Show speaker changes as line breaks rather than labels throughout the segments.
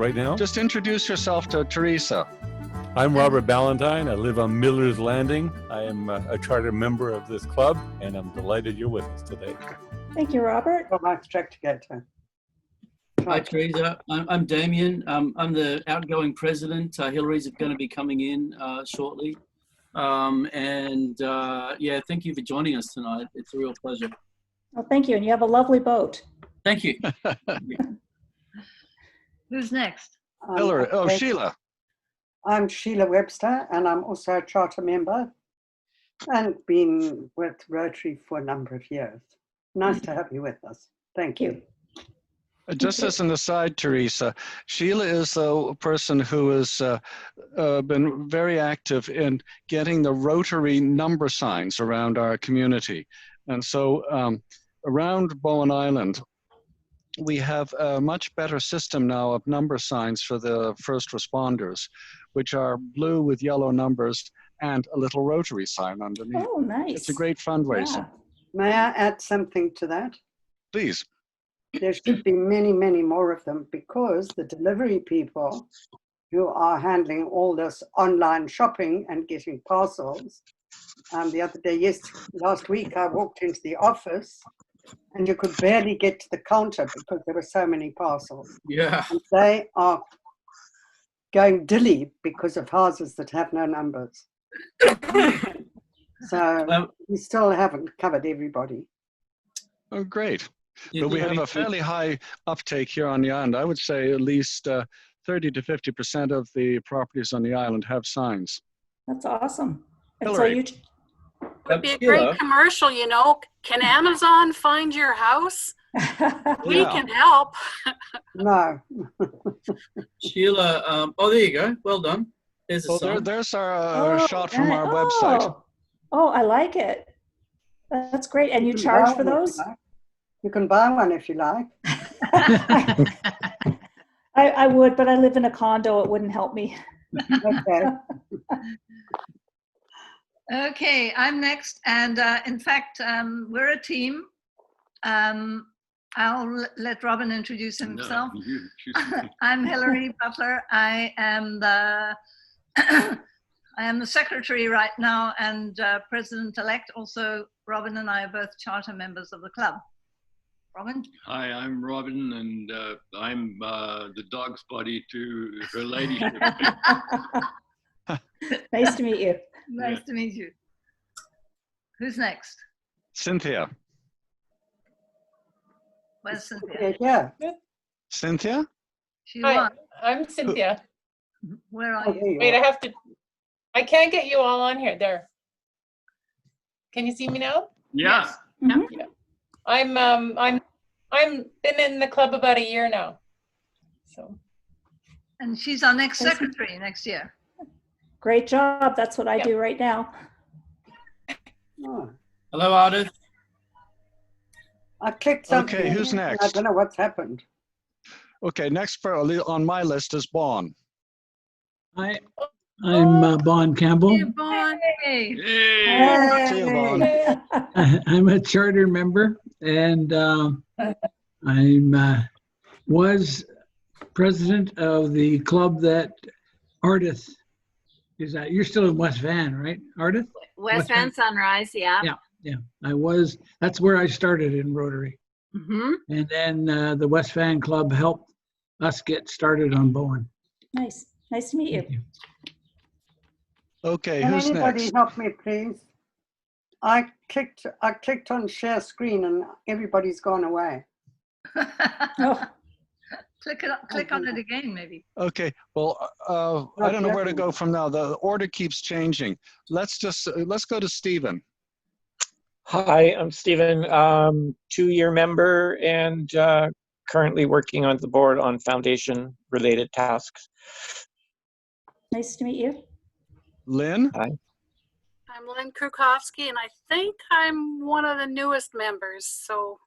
right now?
Just introduce yourself to Teresa.
I'm Robert Ballantyne. I live on Miller's Landing. I am a charter member of this club, and I'm delighted you're with us today.
Thank you, Robert.
Well, Mike's track to get to.
Hi, Teresa. I'm Damien. I'm the outgoing president. Hillary's going to be coming in shortly. Yeah, thank you for joining us tonight. It's a real pleasure.
Well, thank you. And you have a lovely boat.
Thank you.
Who's next?
Hillary. Oh, Sheila.
I'm Sheila Webster, and I'm also a charter member and been with Rotary for a number of years. Nice to have you with us. Thank you.
Just as an aside, Teresa, Sheila is a person who has been very active in getting the Rotary number signs around our community. And so around Bowen Island, we have a much better system now of number signs for the first responders, which are blue with yellow numbers and a little Rotary sign underneath.
Oh, nice.
It's a great fundraiser.
Yeah.
May I add something to that?
Please.
There should be many, many more of them, because the delivery people who are handling all this online shopping and getting parcels. The other day, last week, I walked into the office and you could barely get to the counter because there were so many parcels.
Yeah.
And they are going dilly because of houses that have no numbers. So we still haven't covered everybody.
Oh, great. But we have a fairly high uptake here on the island. I would say at least 30 to 50% of the properties on the island have signs.
That's awesome. And
Hillary.
so
Would be a great commercial, you know. Can Amazon find your house? We
Yeah.
can help.
No.
Sheila, oh, there you go. Well done. There's a
Well,
sign.
there's our shot from our
oh.
website.
Oh, I like it. That's great. And you
can
charge
buy
for
one if
those?
you like. You can buy one if you like.
I would, but I live in a condo. It wouldn't help me.
Okay.
Okay, I'm next. And in fact, we're a team. I'll let Robin introduce himself. I'm Hillary Butler. I am the secretary right now and president-elect. Also, Robin and I are both charter members of the club. Robin?
Hi, I'm Robin, and I'm the dog's body to her ladyship.
Nice to meet you.
Nice to meet you. Who's next?
Cynthia.
Where's Cynthia?
Yeah.
Cynthia?
She's
Hi,
on.
I'm Cynthia.
Where are
Oh,
you?
there you
Wait,
are.
I can't get you all on here. There. Can you see me now?
Yeah.
Mhm.
I'm been in the club about a year now. So
And she's our next secretary next year.
Great job. That's what I
Yeah.
do right now.
Oh,
Hello, Ardith.
I clicked something.
Okay, who's
and I
next?
don't know what's happened.
Okay, next on my list is Bawn.
Hi, I'm Bon Campbell.
Hey, Vaughn.
Hey.
Hey.
See you, Bawn.
I'm a charter member, and was president of the club that Ardith is at. You're still in West Van, right, Ardith?
West Van Sunrise, yeah.
Yeah, I was. That's where I started in Rotary.
Mm-hmm.
And then the West Van Club helped us get started on Bowen.
Nice. Nice to meet you.
Thank you.
Okay,
Can
who's
anybody
next?
help me, please? I clicked on share screen and everybody's gone away.
Oh,
Click on it again, maybe.
Okay, well, I don't know where to go from now. The order keeps changing. Let's go to Stephen.
Hi, I'm Stephen, 2-year member and currently working on the board on foundation-related tasks.
nice to meet you.
Lynn?
Hi.
I'm Lynn Krukowski, and I think I'm one of the newest members. So,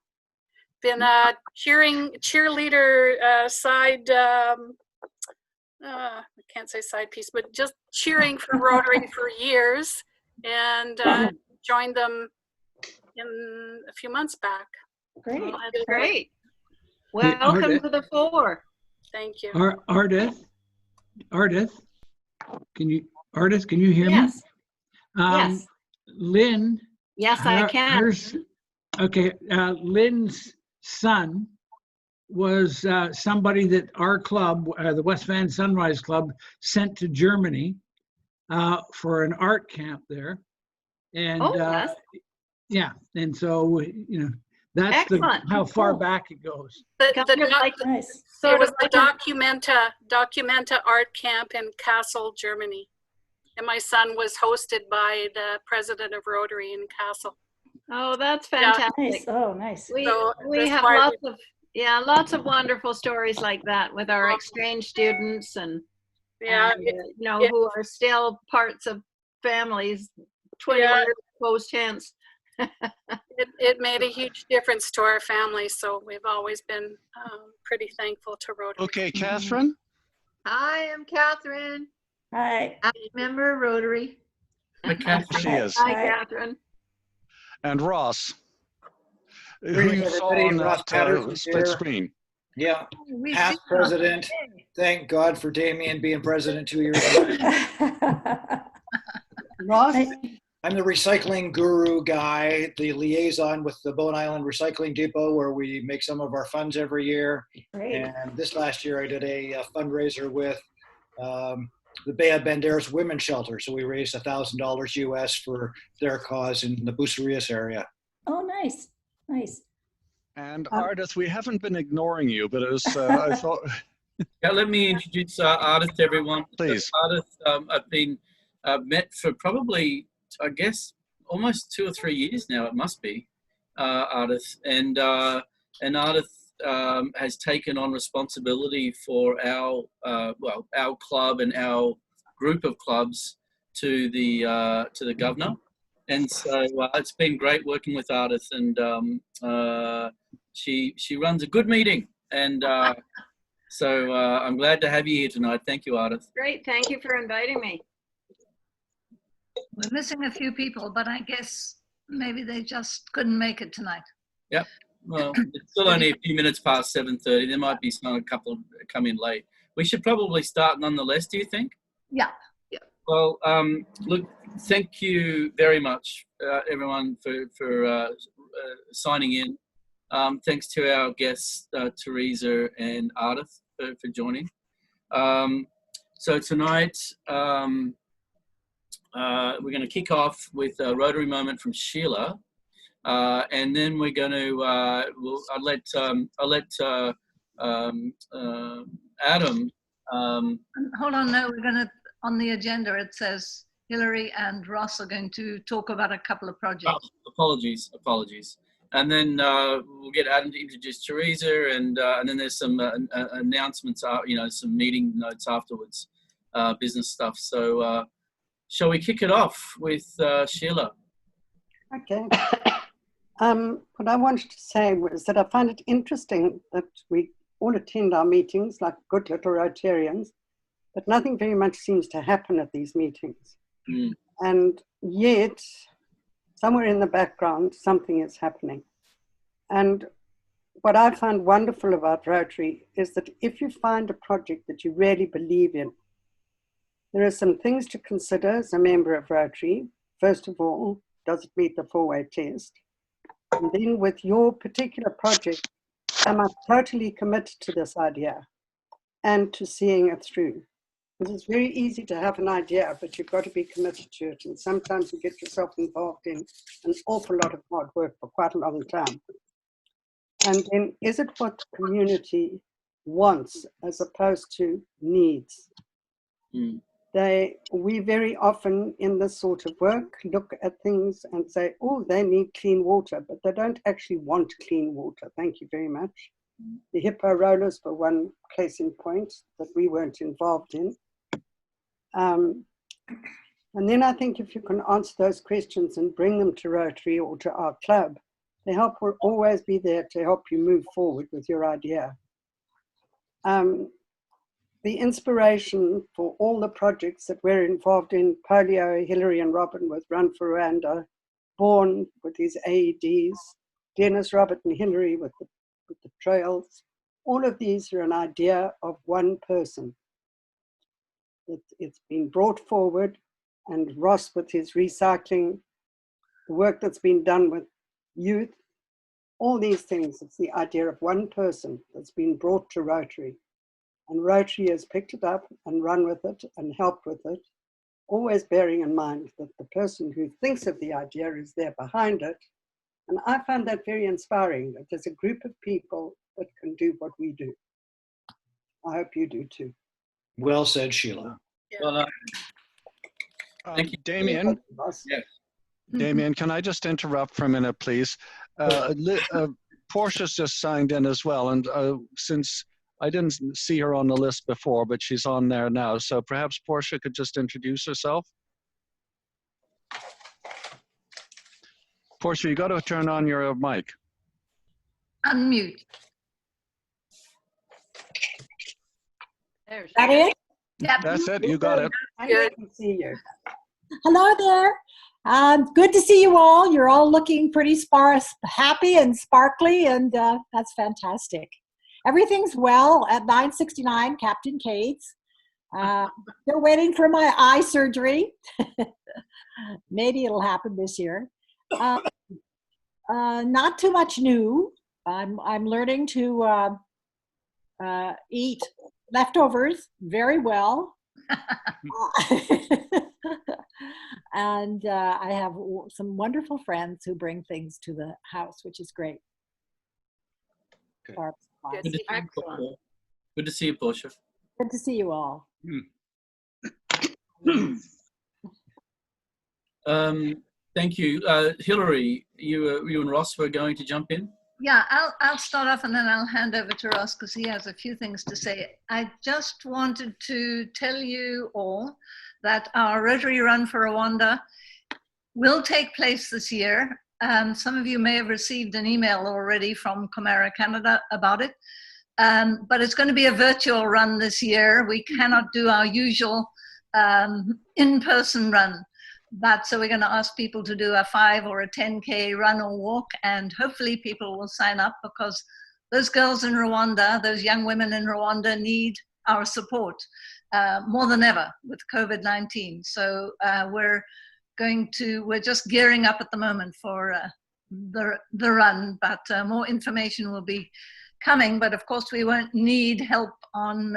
been a cheerleader side. I can't say side piece, but just cheering for Rotary for years, and joined them in a few months back.
Great.
I feel
Great.
Hey,
Welcome
Ardith.
to the floor.
Thank you.
Ardith, can you hear me?
Yes. Yes.
Lynn.
Yes, I can.
Lynn's son was somebody that our club, the West Van Sunrise Club, sent to Germany for an art camp there. And
yes.
yeah, and so, that's
Excellent.
how far
Cool.
back it goes.
Nice.
Sort
It was
of
the
like
Documenta art camp in Kassel, Germany. And my son was hosted by the president of Rotary in Kassel.
Oh, that's fantastic.
Nice. Oh, nice.
We
this
have
part
lots of wonderful stories like that with our exchange students and who are still parts of families 21 years post hence.
It made a huge difference to our family, so we've always been pretty thankful to Rotary.
Okay, Catherine.
Hi, I'm Catherine.
Hi.
I'm a member of Rotary.
She is.
Hi, Catherine.
And Ross, who
Greetings,
you saw
everybody.
on
Ross
that
Patterson
split
here.
screen.
Yeah,
We've
past
seen
president. Thank God for Damien being president 2 years ago.
Ross,
I'm the recycling guru guy, the liaison with the Bowen Island Recycling Depot, where we make some of our funds every year.
Great.
And this last year, I did a fundraiser with the Bay of Banderas Women's Shelter. So we raised $1,000 US for their cause in the Bucerias area.
Oh, nice. Nice.
And Ardith, we haven't been ignoring you, but as I thought.
Yeah, let me introduce Ardith to everyone.
Please.
Ardith, I've been met for probably, I guess, almost 2 or 3 years now. It must be, Ardith, and Ardith has taken on responsibility for our club and our group of clubs to the governor, and so it's been great working with Ardith, and she runs a good meeting, and so I'm glad to have you here tonight. Thank you, Ardith.
Great. Thank you for inviting me.
We're missing a few people, but I guess maybe they just couldn't make it tonight.
Yep. Well, it's still only a few minutes past 7:30. There might be a couple come in late. We should probably start nonetheless, do you think?
Yeah.
Well, look, thank you very much, everyone, for signing in. Thanks to our guests, Teresa and Ardith, for joining. So tonight, we're going to kick off with a Rotary moment from Sheila, and then we're going to. I'll let Adam.
Hold on, no, we're going to. On the agenda, it says Hillary and Ross are going to talk about a couple of projects.
Oh, apologies. And then we'll get Adam to introduce Teresa, and then there's some announcements, some meeting notes afterwards, business stuff. So shall we kick it off with Sheila?
Okay. What I wanted to say was that I find it interesting that we all attend our meetings like good little Rotarians, but nothing very much seems to happen at these meetings.
Mm.
And yet, somewhere in the background, something is happening. And what I find wonderful about Rotary is that if you find a project that you really believe in, there are some things to consider as a member of Rotary. First of all, does it meet the 4-way test? And then with your particular project, am I totally committed to this idea and to seeing it through? Because it's very easy to have an idea, but you've got to be committed to it. And sometimes you get yourself involved in an awful lot of hard work for quite a long time. And then is it what the community wants as opposed to needs?
Mm.
We very often in this sort of work look at things and say, oh, they need clean water, but they don't actually want clean water. Thank you very much. The hippo rollers were one case in point that we weren't involved in. And then I think if you can answer those questions and bring them to Rotary or to our club, the help will always be there to help you move forward with your idea. The inspiration for all the projects that we're involved in, Polio, Hillary and Robin with Run for Rwanda, Bowen with his AEDs, Dennis, Robert and Hillary with the trails, All of these are an idea of one person. It's been brought forward, and Ross with his recycling, the work that's been done with youth, all these things, it's the idea of one person that's been brought to Rotary. And Rotary has picked it up and run with it and helped with it, always bearing in mind that the person who thinks of the idea is there behind it. And I find that very inspiring, that there's a group of people that can do what we do. I hope you do too.
Well said, Sheila.
Well, thank you.
Damien,
Yes.
Damien, can I just interrupt for a minute, please? Portia's just signed in as well, and since I didn't see her on the list before, but she's on there now, so perhaps Portia could just introduce herself. Portia, you got to turn on your mic.
Unmute.
There's
That it?
Yep.
That's it. You got it.
I can see you.
Hello there. Good to see you all. You're all looking pretty happy and sparkly, and that's fantastic. Everything's well at 969 Captain Cade's. Still waiting for my eye surgery. Maybe it'll happen this year. Not too much new. I'm learning to eat leftovers very well. And I have some wonderful friends who bring things to the house, which is great.
Good.
Good. Excellent.
Good to see you, Portia.
Good to see you all.
Thank you. Hillary, you and Ross were going to jump in?
Yeah, I'll start off and then I'll hand over to Ross because he has a few things to say. I just wanted to tell you all that our Rotary Run for Rwanda will take place this year. Some of you may have received an email already from Comera Canada about it, but it's going to be a virtual run this year. We cannot do our usual in-person run. But so we're going to ask people to do a 5 or a 10K run or walk, and hopefully people will sign up because those girls in Rwanda, those young women in Rwanda need our support more than ever with COVID-19. So we're just gearing up at the moment for the run, but more information will be coming. But of course we won't need help on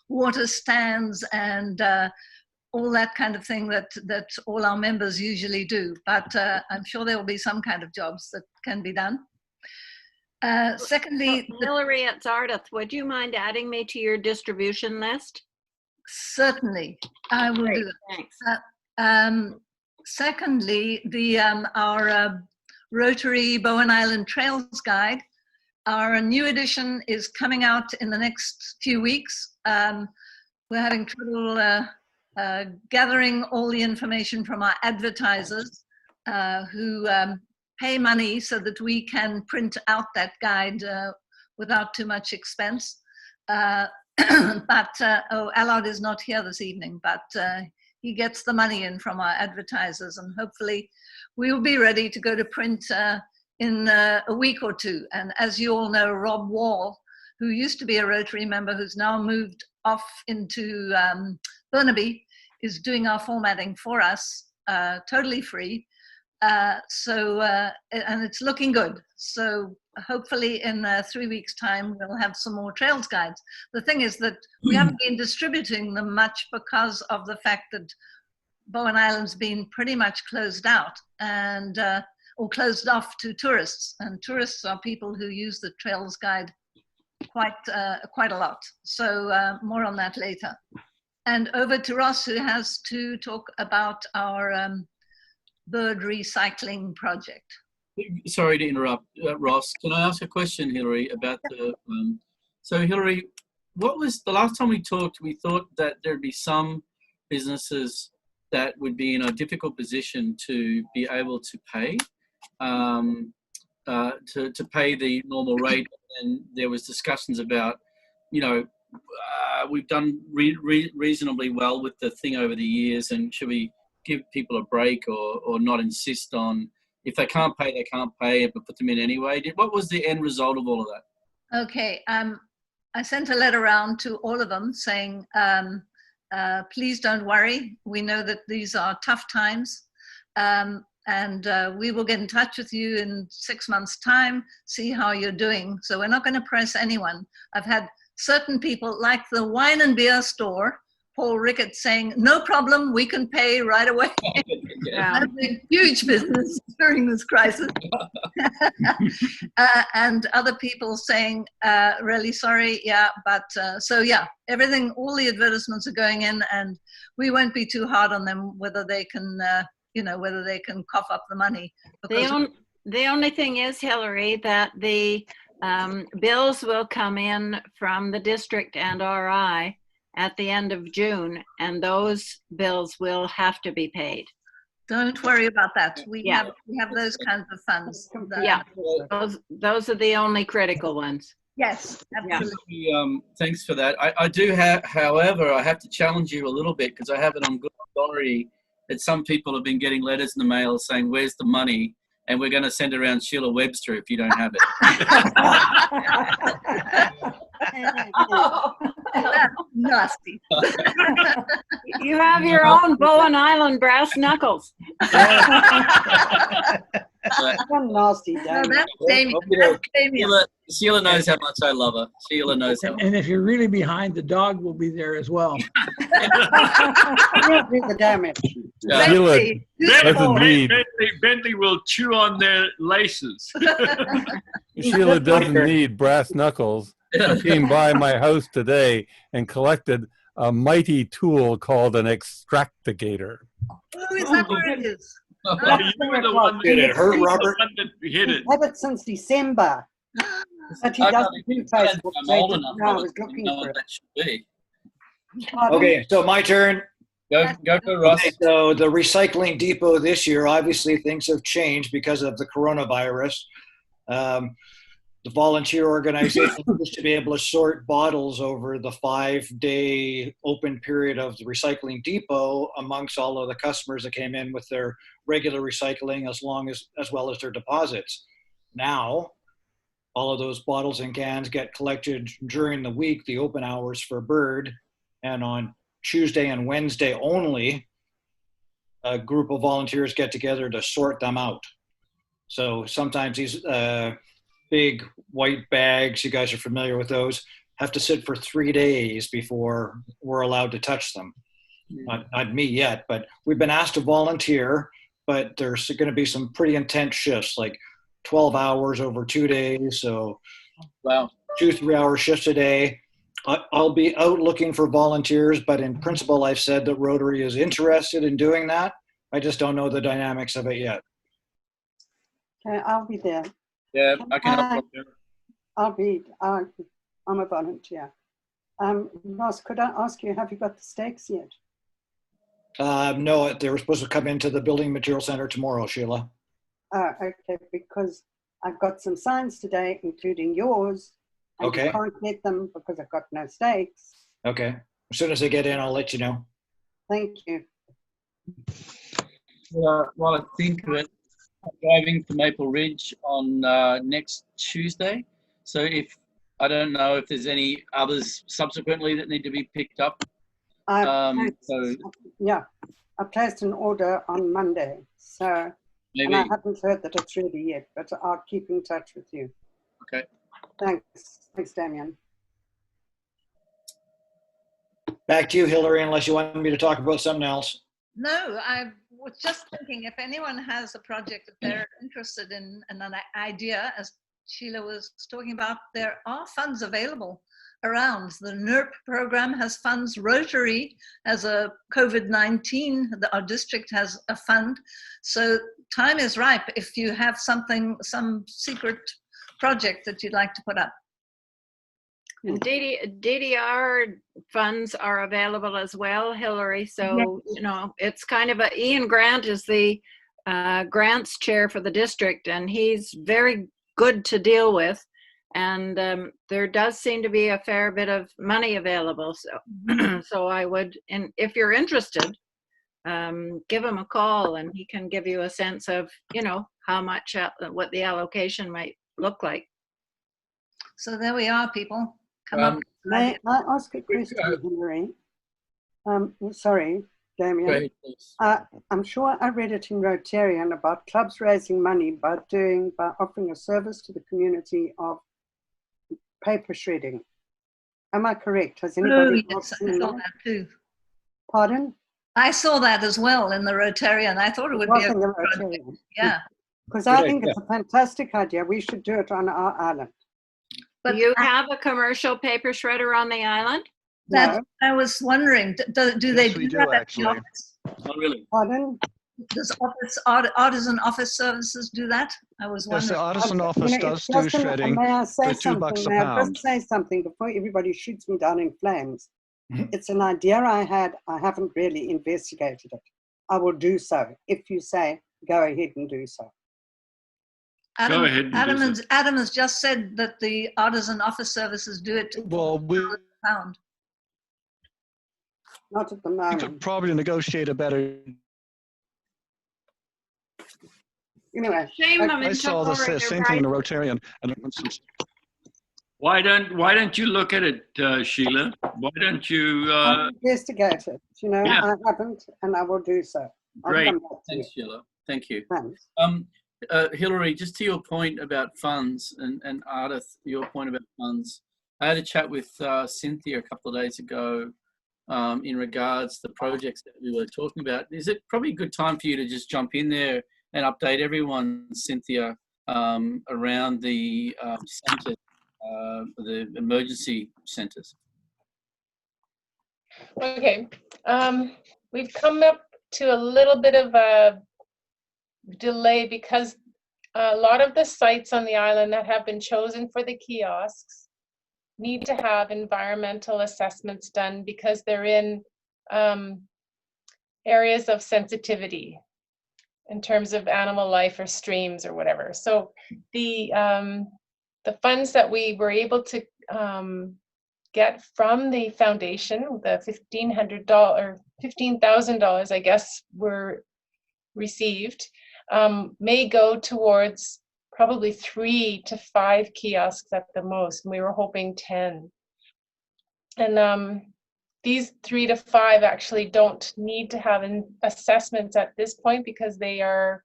water stands and all that kind of thing that all our members usually do. But I'm sure there will be some kind of jobs that can be done. Secondly,
Hillary at Zardeth, would you mind adding me to your distribution list?
Certainly, I will do that.
Thanks.
Secondly, our Rotary Bowen Island Trails Guide, our new edition is coming out in the next few weeks. We're having trouble gathering all the information from our advertisers who pay money so that we can print out that guide without too much expense. Allard is not here this evening, but he gets the money in from our advertisers, and hopefully we will be ready to go to print in a week or two. And as you all know, Rob Wall, who used to be a Rotary member, who's now moved off into Burnaby, is doing our formatting for us, totally free. And it's looking good. So hopefully in 3 weeks' time, we'll have some more trails guides. The thing is that we haven't been distributing them much because of the fact that Bowen Island's been pretty much closed out and or closed off to tourists. And tourists are people who use the trails guide quite a lot. So more on that later. And over to Ross, who has to talk about our bird recycling project.
Sorry to interrupt, Ross. Can I ask a question, Hillary, about the... so, Hillary, what was the last time we talked, we thought that there'd be some businesses that would be in a difficult position to be able to pay, to pay the normal rate. And there was discussions about, you know, we've done reasonably well with the thing over the years, and should we give people a break or not insist on, if they can't pay, they can't pay, but put them in anyway? What was the end result of all of that?
Okay, I sent a letter around to all of them saying, please don't worry. We know that these are tough times. And we will get in touch with you in 6 months' time, see how you're doing. So we're not going to press anyone. I've had certain people, like the wine and beer store, Paul Rickett, saying, no problem, we can pay right away.
Yeah.
That's a huge business during this crisis. And other people saying, really sorry, yeah, but so yeah, everything, all the advertisements are going in, and we won't be too hard on them whether they can, whether they can cough up the money.
The only thing is, Hillary, that the bills will come in from the district and RI at the end of June, and those bills will have to be paid.
Don't worry about that. We have those kinds of funds.
Yeah, those are the only critical ones.
Yes, absolutely.
Thanks for that. I do have, however, I have to challenge you a little bit, because I have it on good authority that some people have been getting letters in the mail saying, where's the money? And we're going to send around Sheila Webster if you don't have it.
Oh, that's nasty.
You have your own Bowen Island brass knuckles.
Nasty,
that's Damien.
Sheila knows how much I love her. Sheila knows how much.
And if you're really behind, the dog will be there as well.
The damage.
Sheila doesn't need.
Bentley will chew on their laces.
Sheila doesn't need brass knuckles. She came by my house today and collected a mighty tool called an extractigator.
Oh, is that where it is?
You were the one
Did it hurt, Robert?
He's had it since December. But he doesn't do Facebook.
I'm old enough
No, I
to
was looking
know
for
what
it.
that should be.
Okay, so my turn.
Go for Ross.
Okay, so the recycling depot this year, obviously things have changed because of the coronavirus. The volunteer organization used to be able to sort bottles over the 5-day open period of the recycling depot amongst all of the customers that came in with their regular recycling as well as their deposits. Now, all of those bottles and cans get collected during the week, the open hours for Bird, and on Tuesday and Wednesday only, a group of volunteers get together to sort them out. So sometimes these big white bags, you guys are familiar with those, have to sit for 3 days before we're allowed to touch them. Not me yet, but we've been asked to volunteer, but there's going to be some pretty intense shifts, like 12 hours over 2 days. So
wow,
2-3 hour shifts a day. I'll be out looking for volunteers, but in principle, I've said that Rotary is interested in doing that. I just don't know the dynamics of it yet.
Okay, I'll be there.
Yeah, I can help.
I'm a volunteer. Ross, could I ask you, have you got the stakes yet?
No, they were supposed to come into the Building Material Center tomorrow, Sheila.
Okay, because I've got some signs today, including yours. And
Okay.
I can't get them because I've got no stakes.
Okay. As soon as they get in, I'll let you know.
Thank you.
Well, I think that I'm driving to Maple Ridge on next Tuesday. So I don't know if there's any others subsequently that need to be picked up.
Yeah, I placed an order on Monday. So
Maybe.
And I haven't heard that it's ready yet, but I'll keep in touch with you.
Okay.
Thanks, Damien.
Back to you, Hillary, unless you want me to talk about something else.
No, I was just thinking if anyone has a project that they're interested in and an idea, as Sheila was talking about, there are funds available around. The NERP program has funds. Rotary has a COVID-19, our district has a fund. So time is ripe if you have some secret project that you'd like to put up.
DDR funds are available as well, Hillary. So,
yes.
You know, it's kind of Ian Grant is the grants chair for the district, and he's very good to deal with. And there does seem to be a fair bit of money available. So, so I would, and if you're interested, give him a call and he can give you a sense of, you know, how much, what the allocation might look like.
So there we are, people. come up.
May I ask a question, Hillary? Sorry, Damien.
Go ahead, please.
I'm sure I read it in Rotarian about clubs raising money by offering a service to the community of paper shredding. Am I correct? Has anybody else
Yes, I
seen
saw
that?
that too.
Pardon?
I saw that as well in the Rotarian. I thought it would be a
In the
good project.
Rotarian.
Yeah.
Because I think it's a fantastic idea. We should do it on our island.
Do you have a commercial paper shredder on the island?
That I was wondering. Do they do that at the office?
Not really.
Pardon?
Does Artisan Office Services do that? I was
Yes,
wondering.
the Artisan Office does do shredding
May I say
for $2
something?
a
May I
pound.
just say something before everybody shoots me down in flames? It's an idea I had. I haven't really investigated it. I will do so if you say go ahead and do so.
Go ahead.
Adam has just said that the Artisan Office Services do it.
Well, we
pound.
Not at the
we
moment.
could probably negotiate a better.
Anyway,
Shame
I saw the same thing in the Rotarian. And
Why don't you look at it, Sheila? Why don't you?
I'll investigate it. You know,
yeah.
I haven't, and I will do so. I'll
Great.
come back to
Thanks,
you.
Sheila. Thank you.
Thanks.
Hillary, just to your point about funds and Ardith, your point about funds, I had a chat with Cynthia a couple of days ago in regards to the projects that we were talking about. Is it probably a good time for you to just jump in there and update everyone, Cynthia, around the centres, the emergency centres?
Okay. We've come up to a little bit of a delay because a lot of the sites on the island that have been chosen for the kiosks need to have environmental assessments done because they're in areas of sensitivity in terms of animal life or streams or whatever. So the funds that we were able to get from the foundation, the $15,000, I guess, were received, may go towards probably 3 to 5 kiosks at the most. And we were hoping 10. And these 3 to 5 actually don't need to have an assessments at this point because they are,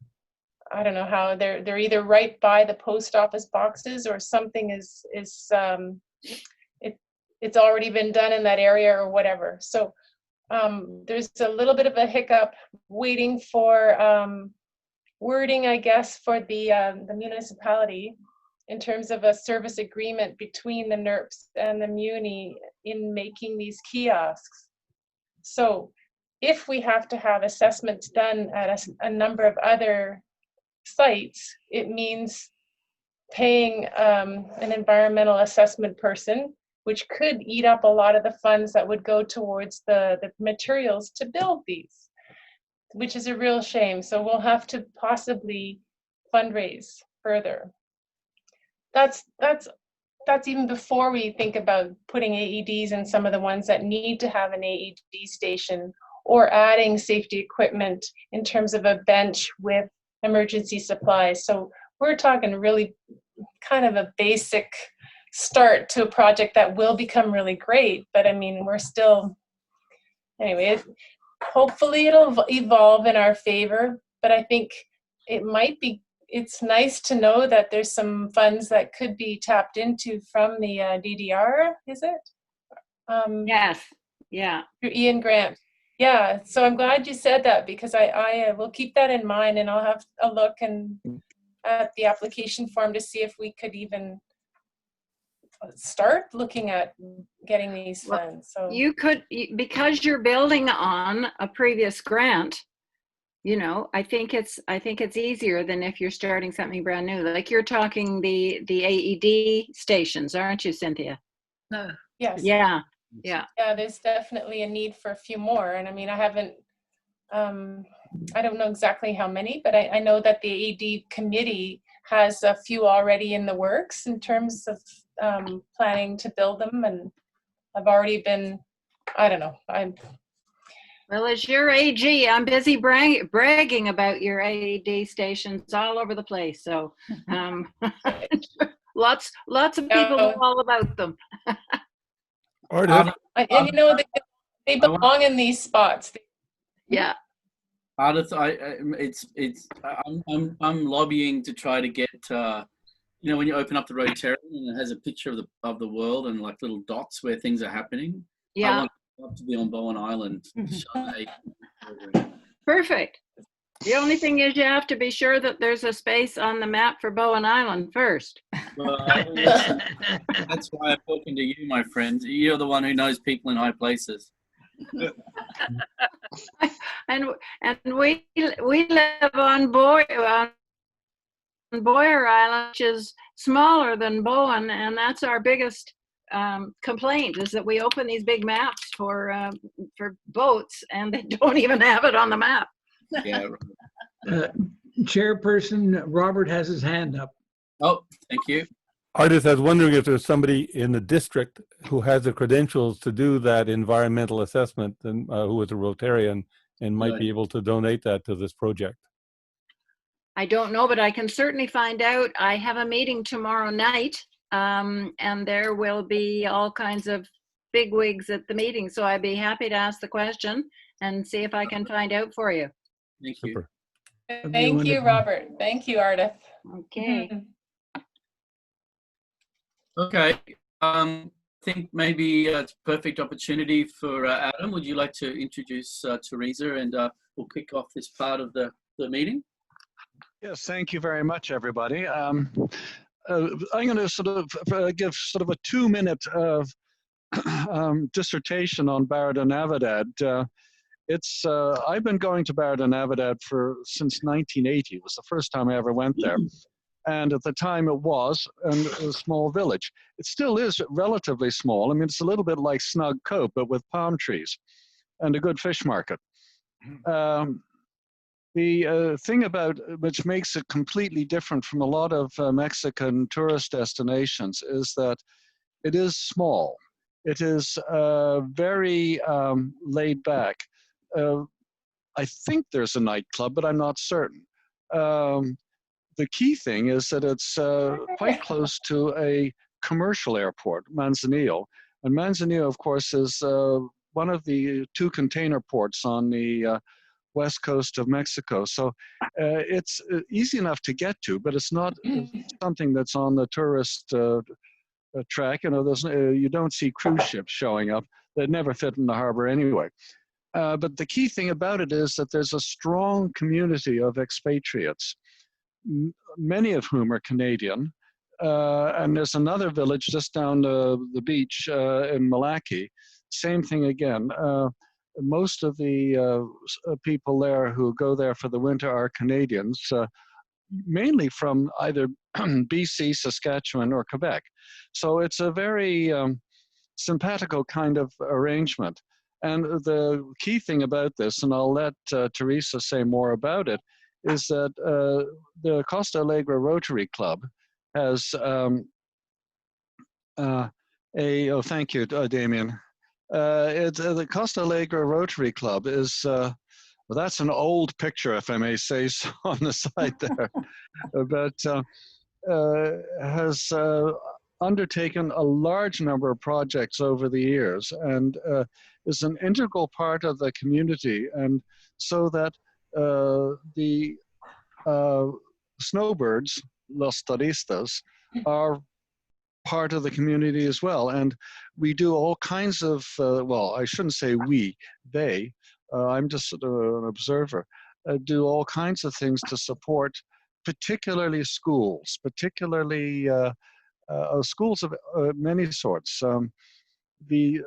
I don't know how, they're either right by the post office boxes or something it's already been done in that area or whatever. So there's a little bit of a hiccup waiting for wording, I guess, for the municipality in terms of a service agreement between the NERPs and the Muni in making these kiosks. So if we have to have assessments done at a number of other sites, it means paying an environmental assessment person, which could eat up a lot of the funds that would go towards the materials to build these, which is a real shame. So we'll have to possibly fundraise further. That's even before we think about putting AEDs in some of the ones that need to have an AED station or adding safety equipment in terms of a bench with emergency supplies. So we're talking really kind of a basic start to a project that will become really great. But I mean, we're still, anyway, hopefully it'll evolve in our favor. But I think it might be, it's nice to know that there's some funds that could be tapped into from the DDR, is it?
Yes, yeah.
Through Ian Grant. Yeah, so I'm glad you said that because I will keep that in mind and I'll have a look and at the application form to see if we could even start looking at getting these funds. So
you could, because you're building on a previous grant, you know, I think it's easier than if you're starting something brand new. Like you're talking the AED stations, aren't you, Cynthia?
No.
Yes.
Yeah. Yeah.
Yeah, there's definitely a need for a few more. And I mean, I haven't, I don't know exactly how many, but I know that the AED committee has a few already in the works in terms of planning to build them. And I've already been, I don't know,
Well, as your AG, I'm busy bragging about your AED stations all over the place. So lots of people know all about them.
Ardith,
And you know, they belong in these spots.
Yeah.
Ardith, I'm lobbying to try to get, you know, when you open up the Rotary and it has a picture of the world and like little dots where things are happening.
Yeah.
I want to be on Bowen Island.
Perfect. The only thing is you have to be sure that there's a space on the map for Bowen Island first.
Well, that's why I'm talking to you, my friend. You're the one who knows people in high places.
And we live on Boyer Island, which is smaller than Bowen, and that's our biggest complaint is that we open these big maps for boats and they don't even have it on the map.
Yeah.
Chairperson Robert has his hand up.
Oh, thank you.
Ardith, I was wondering if there's somebody in the district who has the credentials to do that environmental assessment and who is a Rotarian and might be able to donate that to this project.
I don't know, but I can certainly find out. I have a meeting tomorrow night, and there will be all kinds of bigwigs at the meeting. So I'd be happy to ask the question and see if I can find out for you.
Thank you.
Super.
Thank you, Robert. Thank you, Ardith.
Okay.
Okay. I think maybe it's a perfect opportunity for Adam. Would you like to introduce Teresa and we'll kick off this part of the meeting?
Yes, thank you very much, everybody. I'm going to sort of give sort of a 2-minute dissertation on Barada Navidad. I've been going to Barada Navidad since 1980. It was the first time I ever went there. And at the time it was a small village. It still is relatively small. I mean, it's a little bit like Snug Cove, but with palm trees and a good fish market. The thing about which makes it completely different from a lot of Mexican tourist destinations is that it is small. It is very laid back. I think there's a nightclub, but I'm not certain. The key thing is that it's quite close to a commercial airport, Manzanillo. And Manzanillo, of course, is one of the 2 container ports on the west coast of Mexico. So it's easy enough to get to, but it's not something that's on the tourist track. You know, you don't see cruise ships showing up. They never fit in the harbor anyway. But the key thing about it is that there's a strong community of expatriates, many of whom are Canadian. And there's another village just down the beach in Malaki. Same thing again. Most of the people there who go there for the winter are Canadians, mainly from either BC, Saskatchewan, or Quebec. So it's a very simpatico kind of arrangement. And the key thing about this, and I'll let Teresa say more about it, is that the Costa Alegre Rotary Club has thank you, Damien. The Costa Alegre Rotary Club is, well, that's an old picture, if I may say so, on the side there, but has undertaken a large number of projects over the years and is an integral part of the community. And so that the snowbirds, los turistas, are part of the community as well. And we do all kinds of, well, I shouldn't say we, they, I'm just an observer, do all kinds of things to support particularly schools, particularly schools of many sorts. The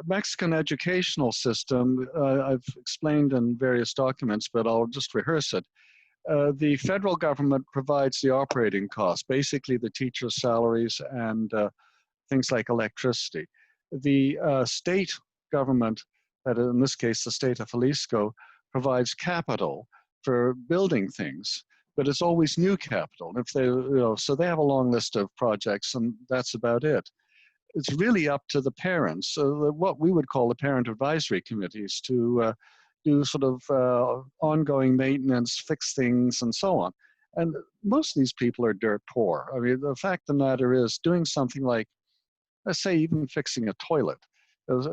Mexican educational system, I've explained in various documents, but I'll just rehearse it. The federal government provides the operating costs, basically the teachers' salaries and things like electricity. The state government, in this case the state of Jalisco, provides capital for building things, but it's always new capital. If they, so they have a long list of projects, and that's about it. It's really up to the parents, what we would call the parent advisory committees, to do sort of ongoing maintenance, fix things, and so on. And most of these people are dirt poor. I mean, the fact of the matter is, doing something like let's say even fixing a toilet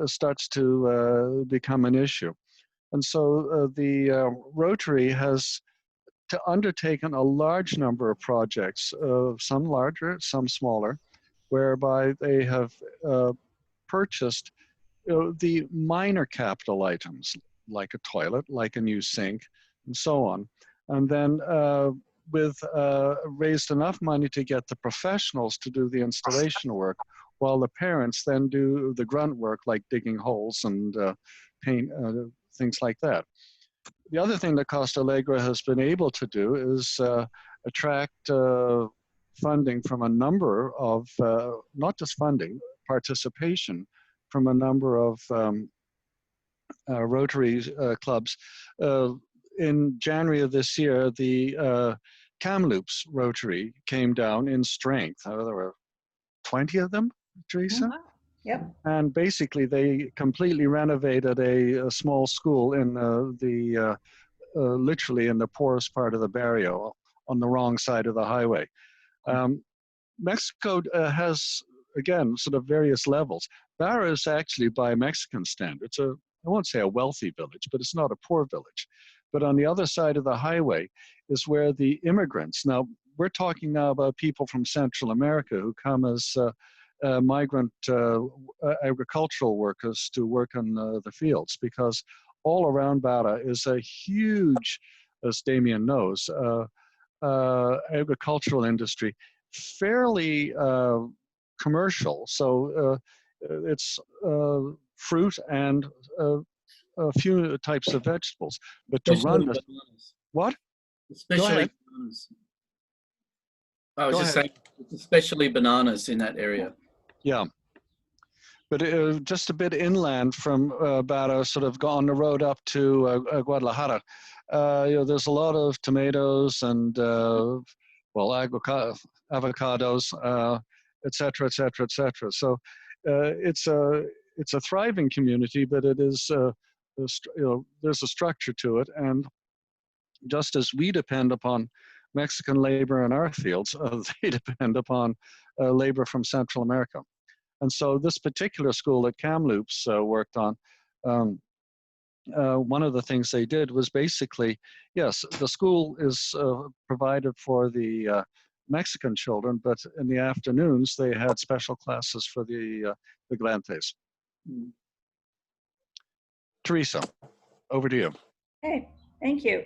starts to become an issue. And so the Rotary has undertaken a large number of projects, some larger, some smaller, whereby they have purchased the minor capital items, like a toilet, like a new sink, and so on. And then raised enough money to get the professionals to do the installation work, while the parents then do the grunt work like digging holes and paint, things like that. The other thing that Costa Alegre has been able to do is attract funding from a number of, not just funding, participation from a number of Rotary clubs. In January of this year, the Kamloops Rotary came down in strength. There were 20 of them, Teresa?
Yep.
And basically, they completely renovated a small school in literally in the poorest part of the barrio, on the wrong side of the highway. Mexico has, again, sort of various levels. Barra is actually, by Mexican standards, I won't say a wealthy village, but it's not a poor village. But on the other side of the highway is where the immigrants, now we're talking now about people from Central America who come as migrant agricultural workers to work on the fields, because all around Barra is a huge, as Damien knows, agricultural industry, fairly commercial. So it's fruit and a few types of vegetables. But to run this, what?
Especially bananas. I was just saying, especially bananas in that area.
Yeah. But just a bit inland from Barra, sort of on the road up to Guadalajara, there's a lot of tomatoes and, avocados, et cetera, et cetera, et cetera. So it's a thriving community, but it is, there's a structure to it. And just as we depend upon Mexican labor in our fields, they depend upon labor from Central America. And so this particular school that Kamloops worked on, one of the things they did was basically, yes, the school is provided for the Mexican children, but in the afternoons they had special classes for the Migrantes. Teresa, over to you.
Okay, thank you.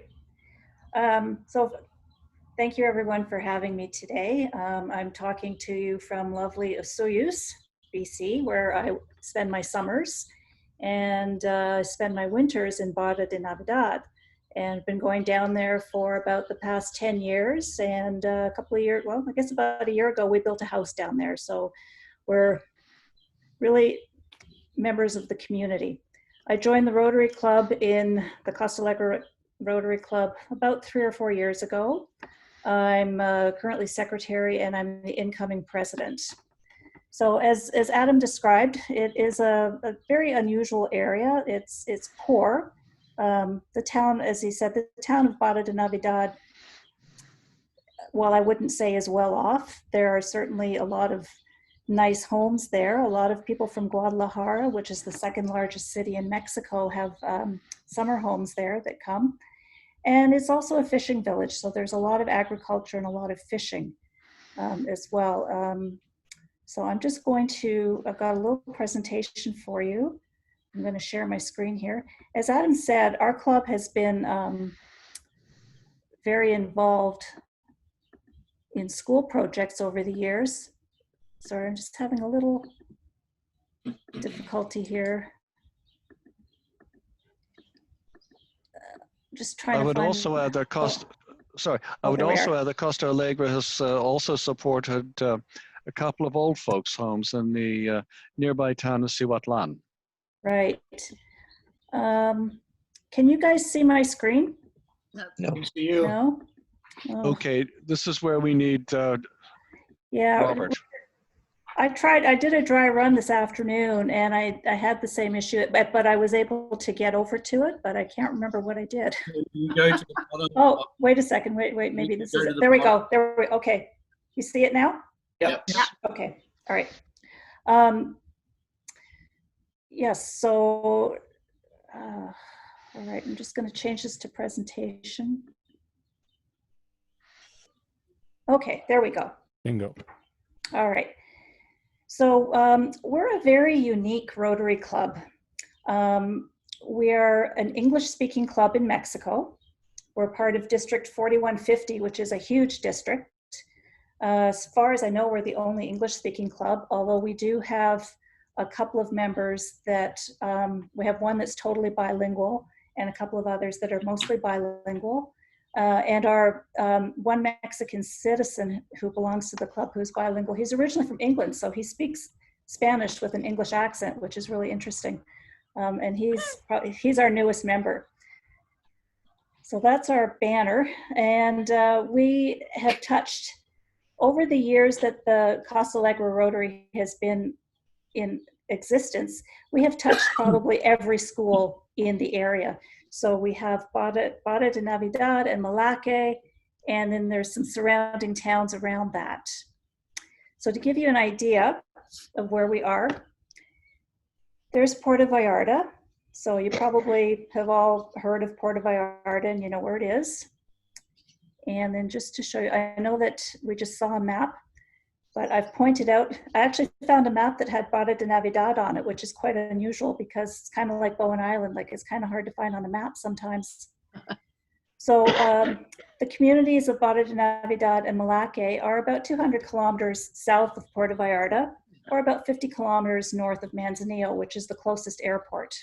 So thank you everyone for having me today. I'm talking to you from lovely Osoyoos, BC, where I spend my summers and spend my winters in Barra de Navidad. And been going down there for about the past 10 years. And a couple of years, well, I guess about a year ago, we built a house down there. So we're really members of the community. I joined the Rotary Club in the Costa Alegre Rotary Club about 3 or 4 years ago. I'm currently secretary and I'm the incoming president. So as Adam described, it is a very unusual area. It's poor. The town, as he said, the town of Barra de Navidad, while I wouldn't say is well off, there are certainly a lot of nice homes there. A lot of people from Guadalajara, which is the second largest city in Mexico, have summer homes there that come. And it's also a fishing village, so there's a lot of agriculture and a lot of fishing as well. So I'm just going to, I've got a little presentation for you. I'm going to share my screen here. As Adam said, our club has been very involved in school projects over the years. Sorry, I'm just having a little difficulty here. Just trying
I would
to find,
also add that I would also add that Costa Alegre has also supported a couple of old folks' homes in the nearby town of Cihuatlan.
Right. Can you guys see my screen?
No. See you.
No? Oh.
Okay, this is where we need
Yeah,
Robert.
I did a dry run this afternoon and I had the same issue, but I was able to get over to it, but I can't remember what I did.
You go to the bottom.
Oh, wait a second. Wait, maybe this is it. There we go. Okay. You see it now?
Yep.
Okay. All right. Yes, so, all right, I'm just going to change this to presentation. Okay, there we go.
Bingo.
All right. So we're a very unique Rotary Club. We are an English-speaking club in Mexico. We're part of District 4150, which is a huge district. As far as I know, we're the only English-speaking club, although we do have a couple of members that, we have one that's totally bilingual and a couple of others that are mostly bilingual. And our one Mexican citizen who belongs to the club who's bilingual, he's originally from England, so he speaks Spanish with an English accent, which is really interesting. And he's our newest member. So that's our banner. And we have touched, over the years that the Costa Alegre Rotary has been in existence, we have touched probably every school in the area. So we have Bada de Navidad and Malaque, and then there's some surrounding towns around that. So to give you an idea of where we are, there's Puerto Vallarta. So you probably have all heard of Puerto Vallarta and you know where it is. And then just to show you, I know that we just saw a map, but I've pointed out, I actually found a map that had Bada de Navidad on it, which is quite unusual because it's kind of like Bowen Island, like it's kind of hard to find on a map sometimes. So the communities of Bada de Navidad and Malaque are about 200 kilometers south of Puerto Vallarta, or about 50 kilometers north of Manzanillo, which is the closest airport.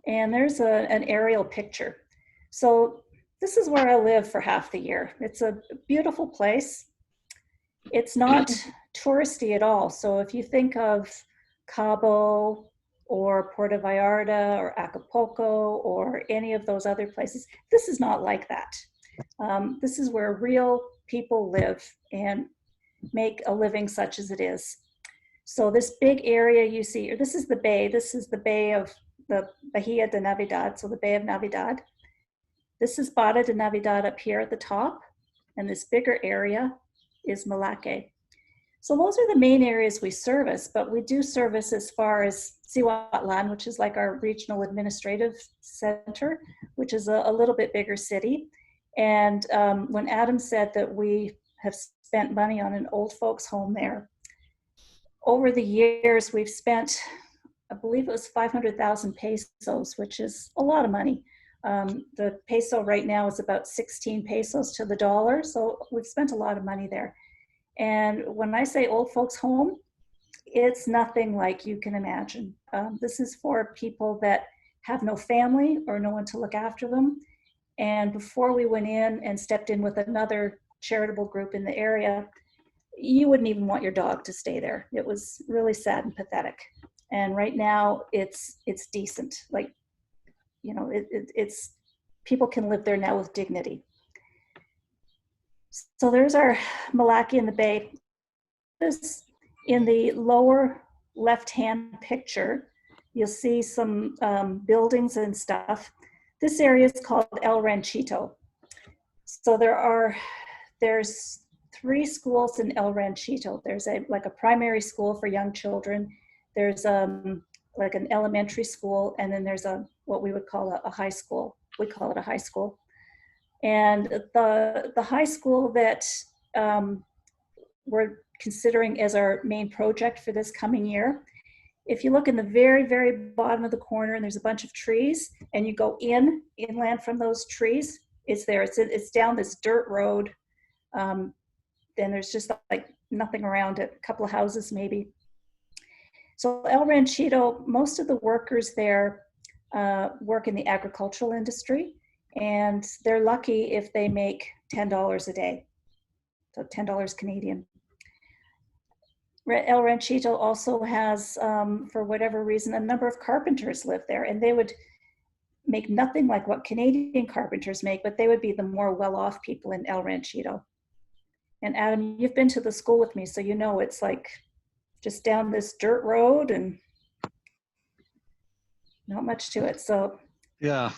And there's an aerial picture. So this is where I live for half the year. It's a beautiful place. It's not touristy at all. So if you think of Cabo or Puerto Vallarta or Acapulco or any of those other places, this is not like that. This is where real people live and make a living such as it is. So this big area you see, or this is the bay of the Bahia de Navidad, so the Bay of Navidad. This is Bada de Navidad up here at the top, and this bigger area is Malaque. So those are the main areas we service, but we do service as far as Cihuatlan, which is like our regional administrative center, which is a little bit bigger city. And when Adam said that we have spent money on an old folks home there, over the years we've spent, I believe it was 500,000 pesos, which is a lot of money. The peso right now is about 16 pesos to the dollar, so we've spent a lot of money there. And when I say old folks home, it's nothing like you can imagine. This is for people that have no family or no one to look after them. And before we went in and stepped in with another charitable group in the area, you wouldn't even want your dog to stay there. It was really sad and pathetic. And right now it's decent. Like, you know, it's people can live there now with dignity. So there's our Malaque in the Bay. This, in the lower left-hand picture, you'll see some buildings and stuff. This area is called El Ranchito. So there's 3 schools in El Ranchito. There's like a primary school for young children. There's like an elementary school, and then there's what we would call a high school. We call it a high school. And the high school that we're considering as our main project for this coming year, if you look in the very, very bottom of the corner and there's a bunch of trees and you go inland from those trees, it's there. It's down this dirt road. Then there's just like nothing around it, a couple of houses maybe. So El Ranchito, most of the workers there work in the agricultural industry, and they're lucky if they make $10 a day, so $10 Canadian. El Ranchito also has, for whatever reason, a number of carpenters live there, and they would make nothing like what Canadian carpenters make, but they would be the more well-off people in El Ranchito. And Adam, you've been to the school with me, so you know it's like just down this dirt road and not much to it. So
yeah.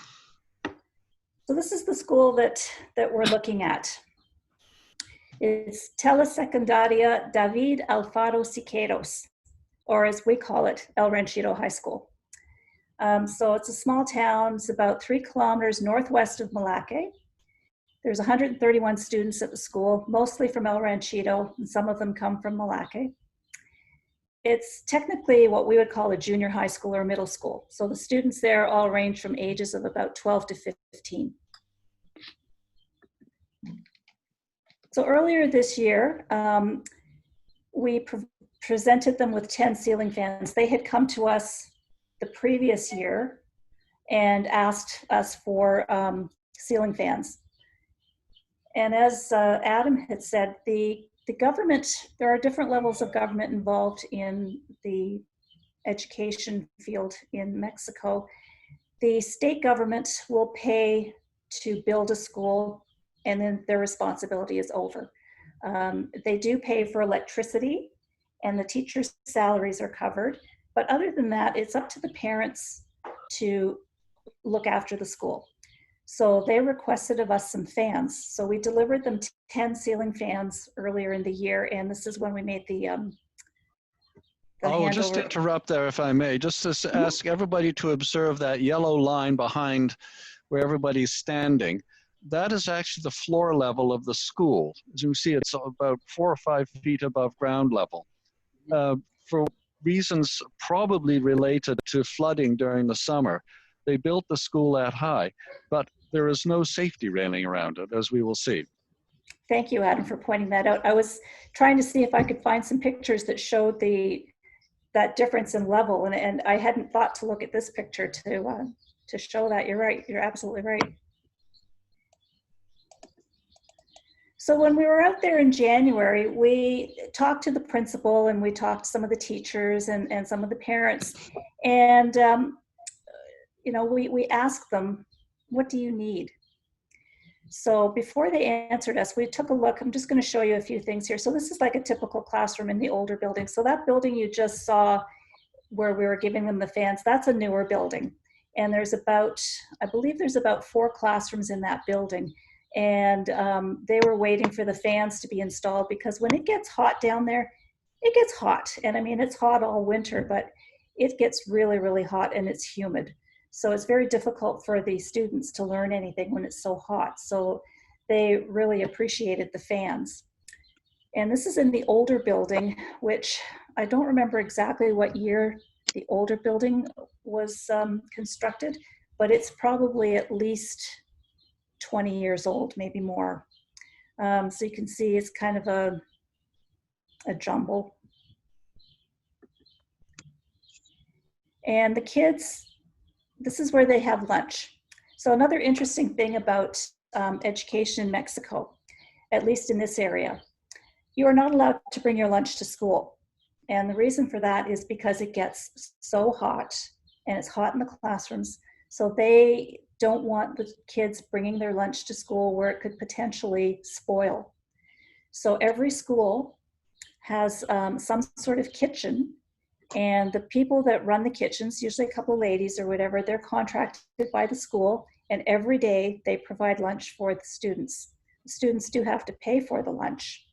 So this is the school that we're looking at. It's Telesecundaria David Alfaro Siqueiros, or as we call it, El Ranchito High School. So it's a small town. It's about 3 kilometers northwest of Malacca. There's 131 students at the school, mostly from El Ranchito, and some of them come from Malacca. It's technically what we would call a junior high school or middle school. So the students there all range from ages of about 12 to 15. So earlier this year, we presented them with 10 ceiling fans. They had come to us the previous year and asked us for ceiling fans. And as Adam had said, the government, there are different levels of government involved in the education field in Mexico. The state government will pay to build a school, and then their responsibility is over. They do pay for electricity, and the teachers' salaries are covered. But other than that, it's up to the parents to look after the school. So they requested of us some fans. So we delivered them 10 ceiling fans earlier in the year, and this is when we made the
I'll just interrupt there if I may, just to ask everybody to observe that yellow line behind where everybody's standing. That is actually the floor level of the school. As you can see, it's about 4 or 5 feet above ground level. For reasons probably related to flooding during the summer, they built the school that high, but there is no safety railing around it, as we will see.
Thank you, Adam, for pointing that out. I was trying to see if I could find some pictures that showed that difference in level, and I hadn't thought to look at this picture to show that. You're right. You're absolutely right. So when we were out there in January, we talked to the principal and we talked to some of the teachers and some of the parents, and you know, we asked them, what do you need? So before they answered us, we took a look. I'm just going to show you a few things here. So this is like a typical classroom in the older building. So that building you just saw where we were giving them the fans, that's a newer building. And there's about, I believe there's about 4 classrooms in that building. And they were waiting for the fans to be installed because when it gets hot down there, it gets hot. And I mean, it's hot all winter, but it gets really, really hot and it's humid. So it's very difficult for the students to learn anything when it's so hot. So they really appreciated the fans. And this is in the older building, which I don't remember exactly what year the older building was constructed, but it's probably at least 20 years old, maybe more. So you can see it's kind of a jumble. And the kids, this is where they have lunch. So another interesting thing about education in Mexico, at least in this area, you are not allowed to bring your lunch to school. And the reason for that is because it gets so hot and it's hot in the classrooms. So they don't want the kids bringing their lunch to school where it could potentially spoil. So every school has some sort of kitchen, and the people that run the kitchens, usually a couple of ladies or whatever, they're contracted by the school, and every day they provide lunch for the students. The students do have to pay for the lunch.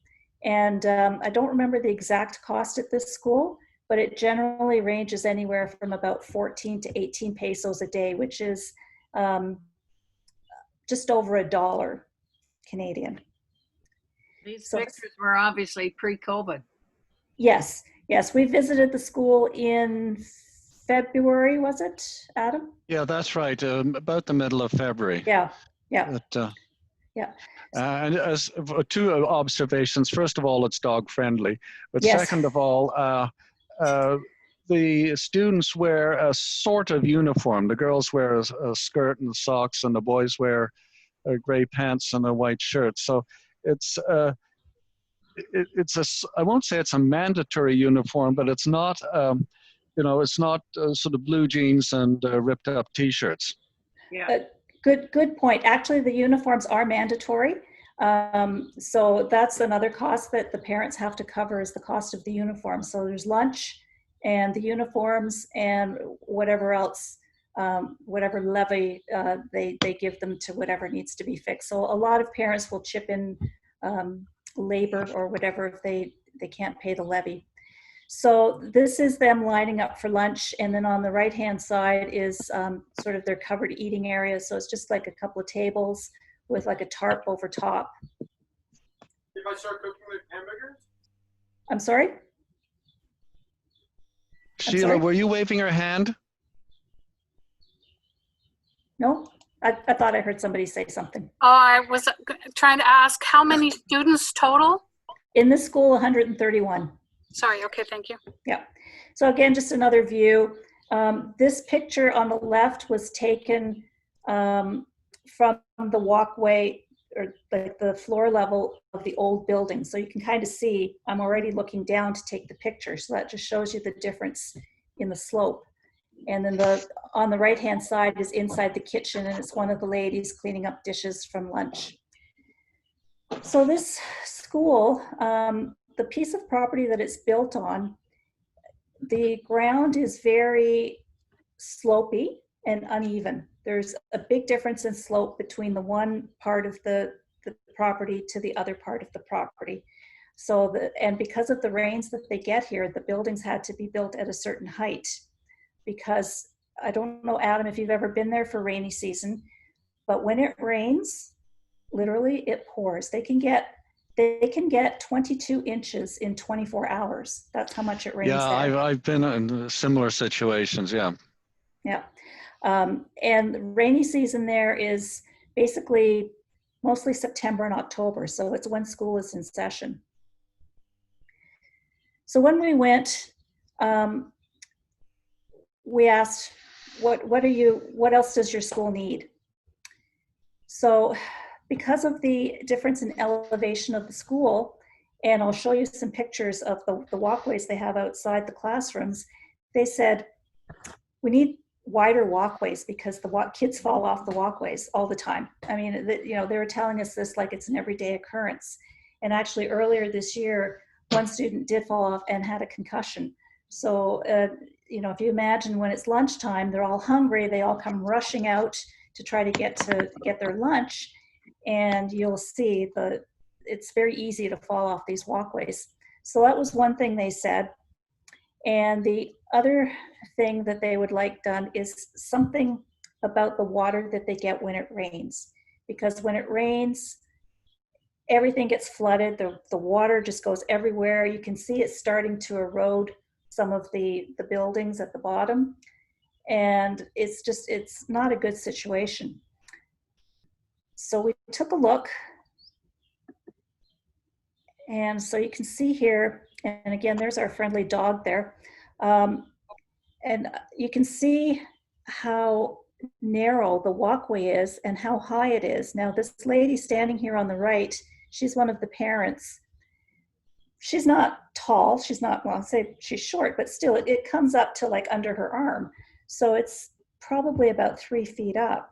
And I don't remember the exact cost at this school, but it generally ranges anywhere from about 14 to 18 pesos a day, which is just over $1 Canadian.
These pictures were obviously pre-COVID.
Yes, yes. We visited the school in February, was it, Adam?
Yeah, that's right. About the middle of February.
Yeah, yeah.
Yeah. And as 2 observations. First of all, it's dog friendly. But
Yes.
Second of all, the students wear a sort of uniform. The girls wear a skirt and socks, and the boys wear gray pants and a white shirt. So it's a, I won't say it's a mandatory uniform, but it's not, you know, it's not sort of blue jeans and ripped up t-shirts.
Yeah.
Good point. Actually, the uniforms are mandatory. So that's another cost that the parents have to cover, is the cost of the uniform. So there's lunch and the uniforms and whatever else, whatever levy they give them to whatever needs to be fixed. So a lot of parents will chip in labor or whatever if they can't pay the levy. So this is them lining up for lunch, and then on the right-hand side is sort of their covered eating area. So it's just like a couple of tables with like a tarp over top.
If I start cooking the hamburgers?
I'm sorry?
Sheila, were you waving your hand?
No, I thought I heard somebody say something.
Oh, I was trying to ask how many students total?
In this school, 131.
Sorry, okay, thank you.
Yeah. So again, just another view. This picture on the left was taken from the walkway, or like the floor level of the old building. So you can kind of see, I'm already looking down to take the picture. So that just shows you the difference in the slope. And then on the right-hand side is inside the kitchen, and it's one of the ladies cleaning up dishes from lunch. So this school, the piece of property that it's built on, the ground is very slopey and uneven. There's a big difference in slope between the one part of the property to the other part of the property. So and because of the rains that they get here, the buildings had to be built at a certain height, because I don't know, Adam, if you've ever been there for rainy season, but when it rains, literally it pours. They can get 22 inches in 24 hours. That's how much it rains
Yeah,
there.
I've been in similar situations, yeah.
Yeah. And the rainy season there is basically mostly September and October. So it's when school is in session. So when we went, we asked, what else does your school need? So because of the difference in elevation of the school, and I'll show you some pictures of the walkways they have outside the classrooms, they said, we need wider walkways because the kids fall off the walkways all the time. I mean, they were telling us this like it's an everyday occurrence. And actually earlier this year, one student did fall off and had a concussion. So, if you imagine when it's lunchtime, they're all hungry, they all come rushing out to try to get their lunch. And you'll see it's very easy to fall off these walkways. So that was one thing they said. And the other thing that they would like done is something about the water that they get when it rains. Because when it rains, everything gets flooded. The water just goes everywhere. You can see it starting to erode some of the buildings at the bottom. And it's not a good situation. So we took a look. And so you can see here, and again, there's our friendly dog there. And you can see how narrow the walkway is and how high it is. Now, this lady standing here on the right, she's one of the parents. She's not tall. She's not, well, I'll say she's short, but still it comes up to like under her arm. So it's probably about 3 feet up,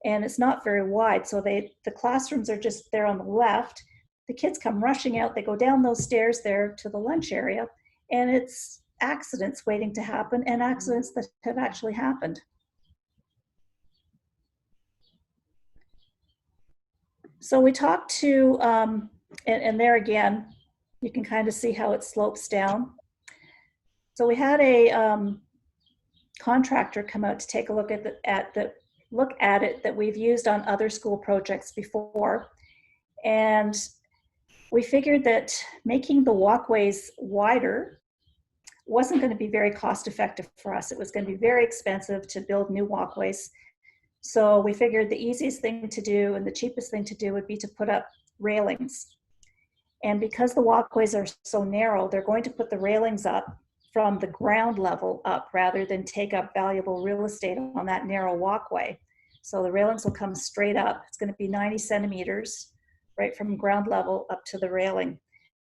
and it's not very wide. So the classrooms are just there on the left. The kids come rushing out. They go down those stairs there to the lunch area, and it's accidents waiting to happen, and accidents that have actually happened. So we talked to, and there again, you can kind of see how it slopes down. So we had a contractor come out to take a look at it that we've used on other school projects before. And we figured that making the walkways wider wasn't going to be very cost effective for us. It was going to be very expensive to build new walkways. So we figured the easiest thing to do and the cheapest thing to do would be to put up railings. And because the walkways are so narrow, they're going to put the railings up from the ground level up rather than take up valuable real estate on that narrow walkway. So the railings will come straight up. It's going to be 90 centimeters right from ground level up to the railing.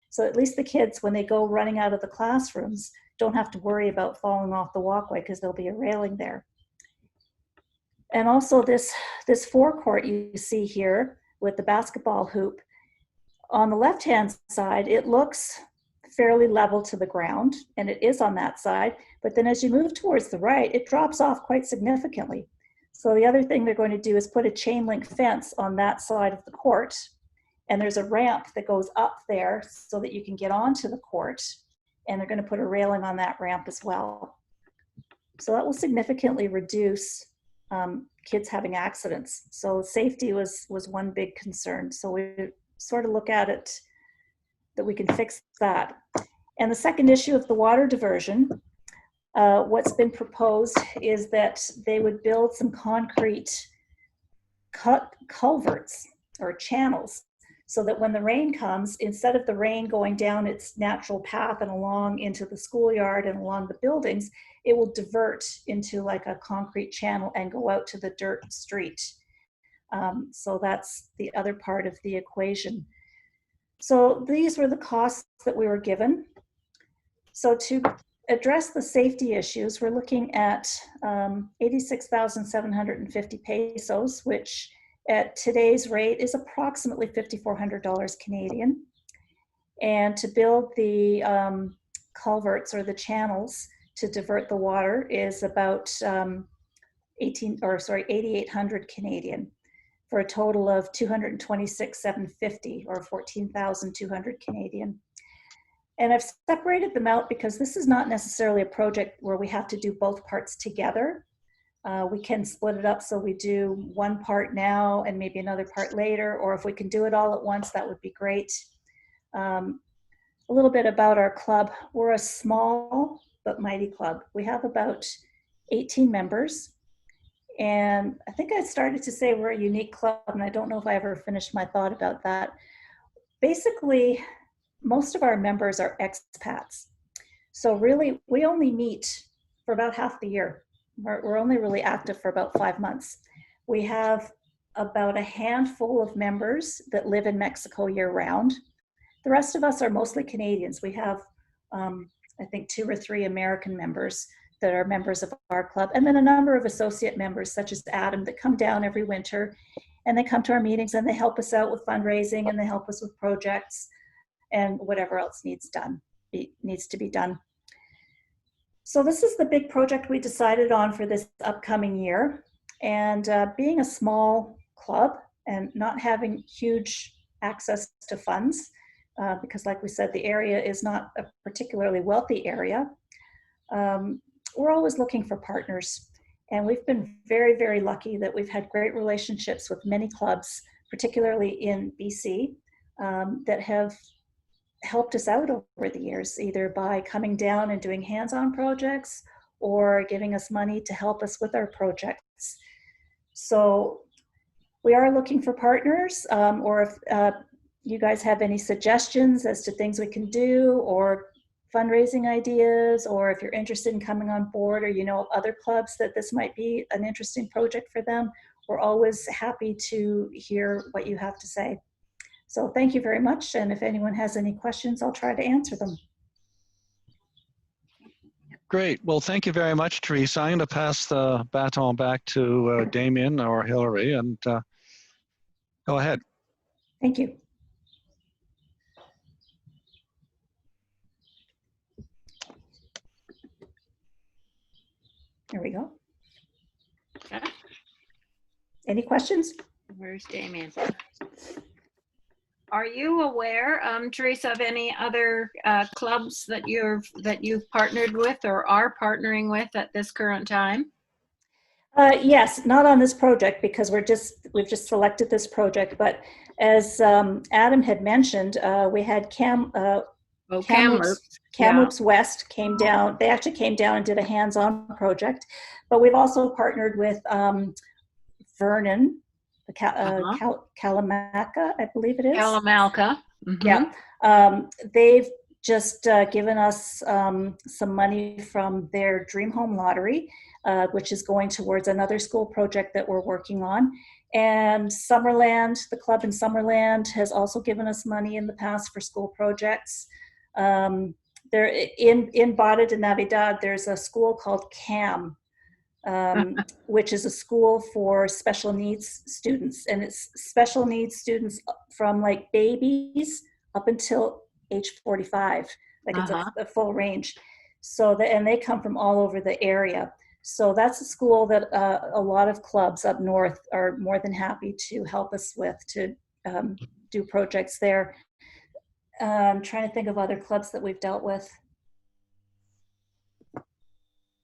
So at least the kids, when they go running out of the classrooms, don't have to worry about falling off the walkway because there'll be a railing there. And also this forecourt you see here with the basketball hoop, on the left-hand side, it looks fairly level to the ground, and it is on that side. But then as you move towards the right, it drops off quite significantly. So the other thing they're going to do is put a chain link fence on that side of the court. And there's a ramp that goes up there so that you can get onto the court. And they're going to put a railing on that ramp as well. So that will significantly reduce kids having accidents. So safety was one big concern. So we sort of look at it that we can fix that. And the second issue of the water diversion, what's been proposed is that they would build some concrete culverts or channels, so that when the rain comes, instead of the rain going down its natural path and along into the schoolyard and along the buildings, it will divert into like a concrete channel and go out to the dirt street. So that's the other part of the equation. So these were the costs that we were given. So to address the safety issues, we're looking at 86,750 pesos, which at today's rate is approximately $5,400 Canadian. And to build the culverts or the channels to divert the water is about 8,800 Canadian, for a total of 226,750 or 14,200 Canadian. And I've separated them out because this is not necessarily a project where we have to do both parts together. We can split it up so we do one part now and maybe another part later, or if we can do it all at once, that would be great. A little bit about our club. We're a small but mighty club. We have about 18 members. And I think I started to say we're a unique club, and I don't know if I ever finished my thought about that. Basically, most of our members are expats. So really, we only meet for about half the year. We're only really active for about 5 months. We have about a handful of members that live in Mexico year round. The rest of us are mostly Canadians. We have, I think, 2 or 3 American members that are members of our club, and then a number of associate members such as Adam that come down every winter, and they come to our meetings and they help us out with fundraising and they help us with projects and whatever else needs to be done. So this is the big project we decided on for this upcoming year. And being a small club and not having huge access to funds, because like we said, the area is not a particularly wealthy area, we're always looking for partners. And we've been very, very lucky that we've had great relationships with many clubs, particularly in BC, that have helped us out over the years, either by coming down and doing hands-on projects or giving us money to help us with our projects. So we are looking for partners, or if you guys have any suggestions as to things we can do or fundraising ideas, or if you're interested in coming on board, or you know of other clubs that this might be an interesting project for them, we're always happy to hear what you have to say. So thank you very much, and if anyone has any questions, I'll try to answer them.
Great. Well, thank you very much, Teresa. I'm going to pass the baton back to Damien or Hillary, and go ahead.
Thank you. There we go.
Okay.
Any questions?
Where's Damien? Are you aware, Teresa, of any other clubs that you've partnered with or are partnering with at this current time?
Yes, not on this project because we've just selected this project. But as Adam had mentioned, we had Kamloops West came down. They actually came down and did a hands-on project. But we've also partnered with Vernon, the Kalamalka, I believe it is.
Kalamalka. Mm-hmm.
Yeah. They've just given us some money from their Dream Home Lottery, which is going towards another school project that we're working on. And Summerland, the club in Summerland, has also given us money in the past for school projects. There in Barra de Navidad, there's a school called CAM, which is a school for special needs students, and it's special needs students from like babies up until age 45, like it's a full range. So and they come from all over the area. So that's a school that a lot of clubs up north are more than happy to help us with, to do projects there. I'm trying to think of other clubs that we've dealt with.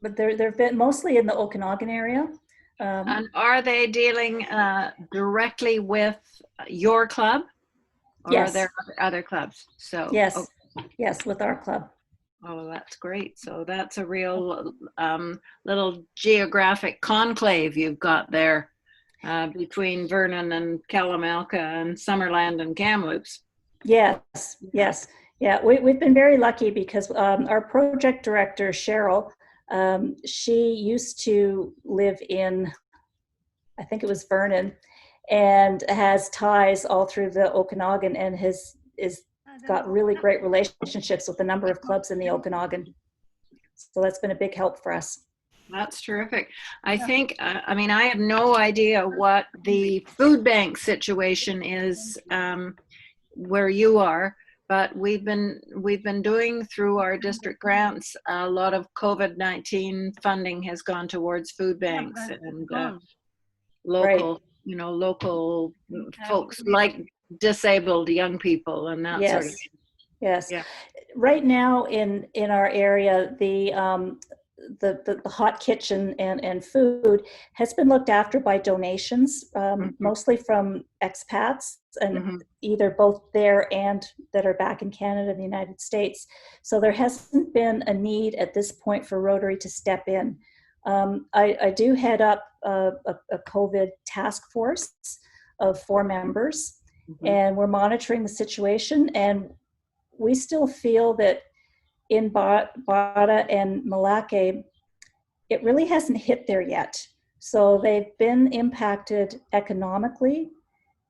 But they've been mostly in the Okanagan area.
And are they dealing directly with your club? Or
Yes.
are there other clubs? So
yes, yes, with our club.
Oh, that's great. So that's a real little geographic conclave you've got there between Vernon and Kalamalka and Summerland and Kamloops.
Yes, yes. Yeah, we've been very lucky because our project director, Cheryl, she used to live in, I think it was Vernon, and has ties all through the Okanagan and is got really great relationships with a number of clubs in the Okanagan. So that's been a big help for us.
That's terrific. I think, I mean, I have no idea what the food bank situation is where you are, but we've been doing through our district grants, a lot of COVID-19 funding has gone towards food banks and local,
right.
you know, local folks like disabled young people and that
Yes.
sort of thing.
Yes.
Yeah.
Right now in our area, the hot kitchen and food has been looked after by donations, mostly from expats and either both there and that are back in Canada and the United States. So there hasn't been a need at this point for Rotary to step in. I do head up a COVID task force of 4 members, and we're monitoring the situation, and we still feel that in Bada and Malake, it really hasn't hit there yet. So they've been impacted economically,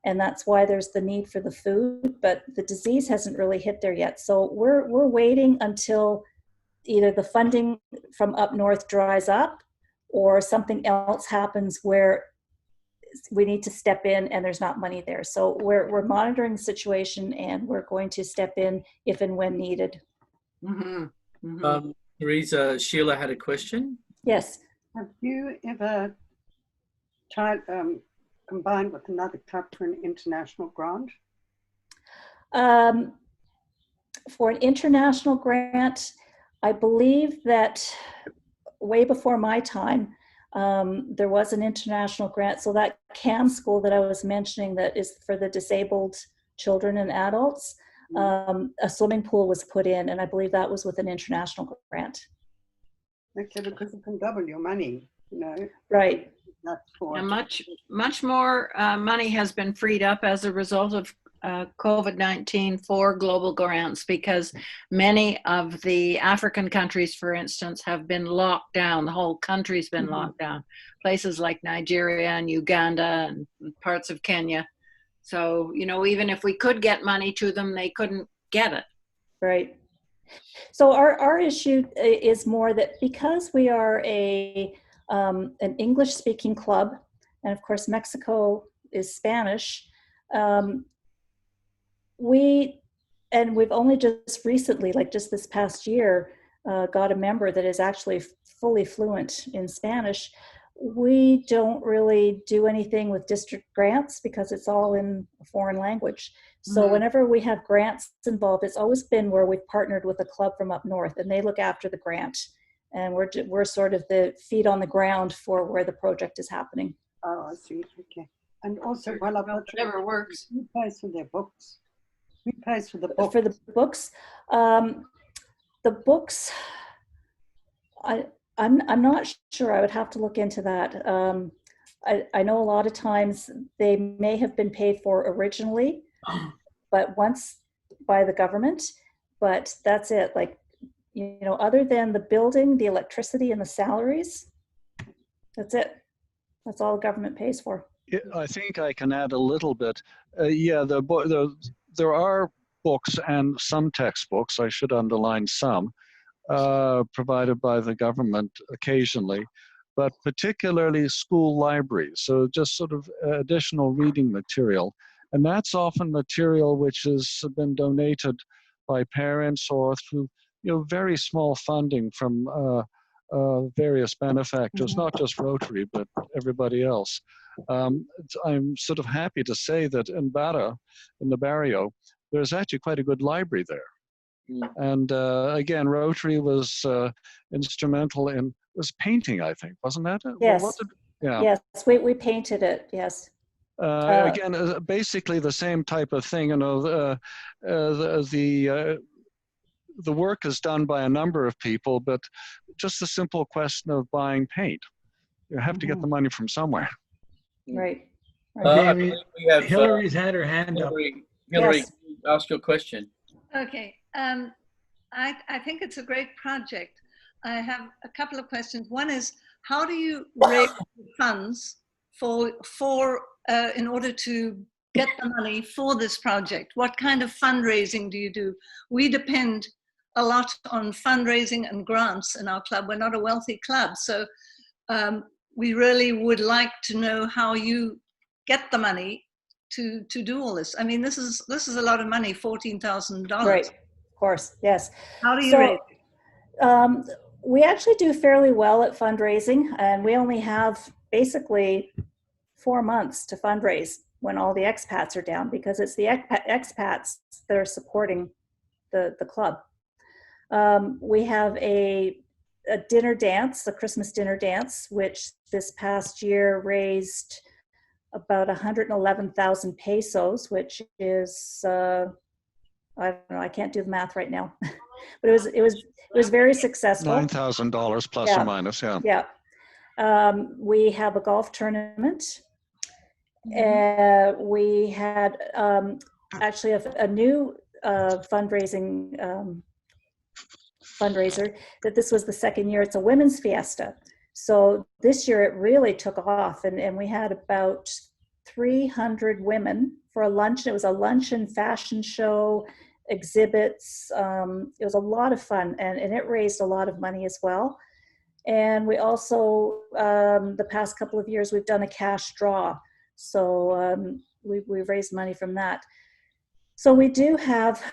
and that's why there's the need for the food, but the disease hasn't really hit there yet. So we're waiting until either the funding from up north dries up or something else happens where we need to step in and there's not money there. So we're monitoring the situation and we're going to step in if and when needed.
Teresa, Sheila had a question.
Yes.
Have you ever tried combined with another club for an international grant?
For an international grant, I believe that way before my time, there was an international grant. So that CAM school that I was mentioning that is for the disabled children and adults, a swimming pool was put in, and I believe that was with an international grant.
Okay, because it can double your money, you know.
Right.
That's for
And much more money has been freed up as a result of COVID-19 for global grants, because many of the African countries, for instance, have been locked down. The whole country's been locked down. Places like Nigeria and Uganda and parts of Kenya. So, you know, even if we could get money to them, they couldn't get it.
Right. So our issue is more that because we are an English-speaking club, and of course Mexico is Spanish, we've only just recently, like just this past year, got a member that is actually fully fluent in Spanish. We don't really do anything with district grants because it's all in a foreign language. So whenever we have grants involved, it's always been where we've partnered with a club from up north, and they look after the grant. And we're sort of the feet on the ground for where the project is happening.
Oh, I see. Okay. And also, while I've got
whatever works.
Who pays for their books? Who pays for the books?
For the books, the books, I'm not sure. I would have to look into that. I know a lot of times they may have been paid for originally, but once by the government, but that's it. Like, you know, other than the building, the electricity, and the salaries, that's it. That's all the government pays for.
I think I can add a little bit. Yeah, there are books and some textbooks, I should underline some, provided by the government occasionally, but particularly school libraries. So just sort of additional reading material. And that's often material which has been donated by parents or through, you know, very small funding from various benefactors, not just Rotary, but everybody else. I'm sort of happy to say that in Barra, in the barrio, there's actually quite a good library there. And again, Rotary was instrumental in, was painting, I think, wasn't that it?
Yes.
Yeah.
Yes, we painted it, yes.
Again, basically the same type of thing. You know, the work is done by a number of people, but just a simple question of buying paint. You have to get the money from somewhere.
Right.
Jamie,
we have,
Hillary's had her hand up.
Hillary,
Yes.
ask your question.
Okay. I think it's a great project. I have a couple of questions. One is, how do you raise funds in order to get the money for this project? What kind of fundraising do you do? We depend a lot on fundraising and grants in our club. We're not a wealthy club, so we really would like to know how you get the money to do all this. I mean, this is a lot of money, $14,000.
Right, of course, yes.
How do you raise it?
We actually do fairly well at fundraising, and we only have basically 4 months to fundraise when all the expats are down, because it's the expats that are supporting the club. We have a dinner dance, a Christmas dinner dance, which this past year raised about 111,000 pesos, which is I don't know, I can't do the math right now, but it was very successful.
$9,000 plus or minus, yeah.
Yeah. We have a golf tournament. We had actually a new fundraiser, that this was the second year. It's a women's fiesta. So this year it really took off, and we had about 300 women for a lunch. It was a luncheon fashion show, exhibits. It was a lot of fun, and it raised a lot of money as well. And we also, the past couple of years, we've done a cash draw. So we've raised money from that. So we do have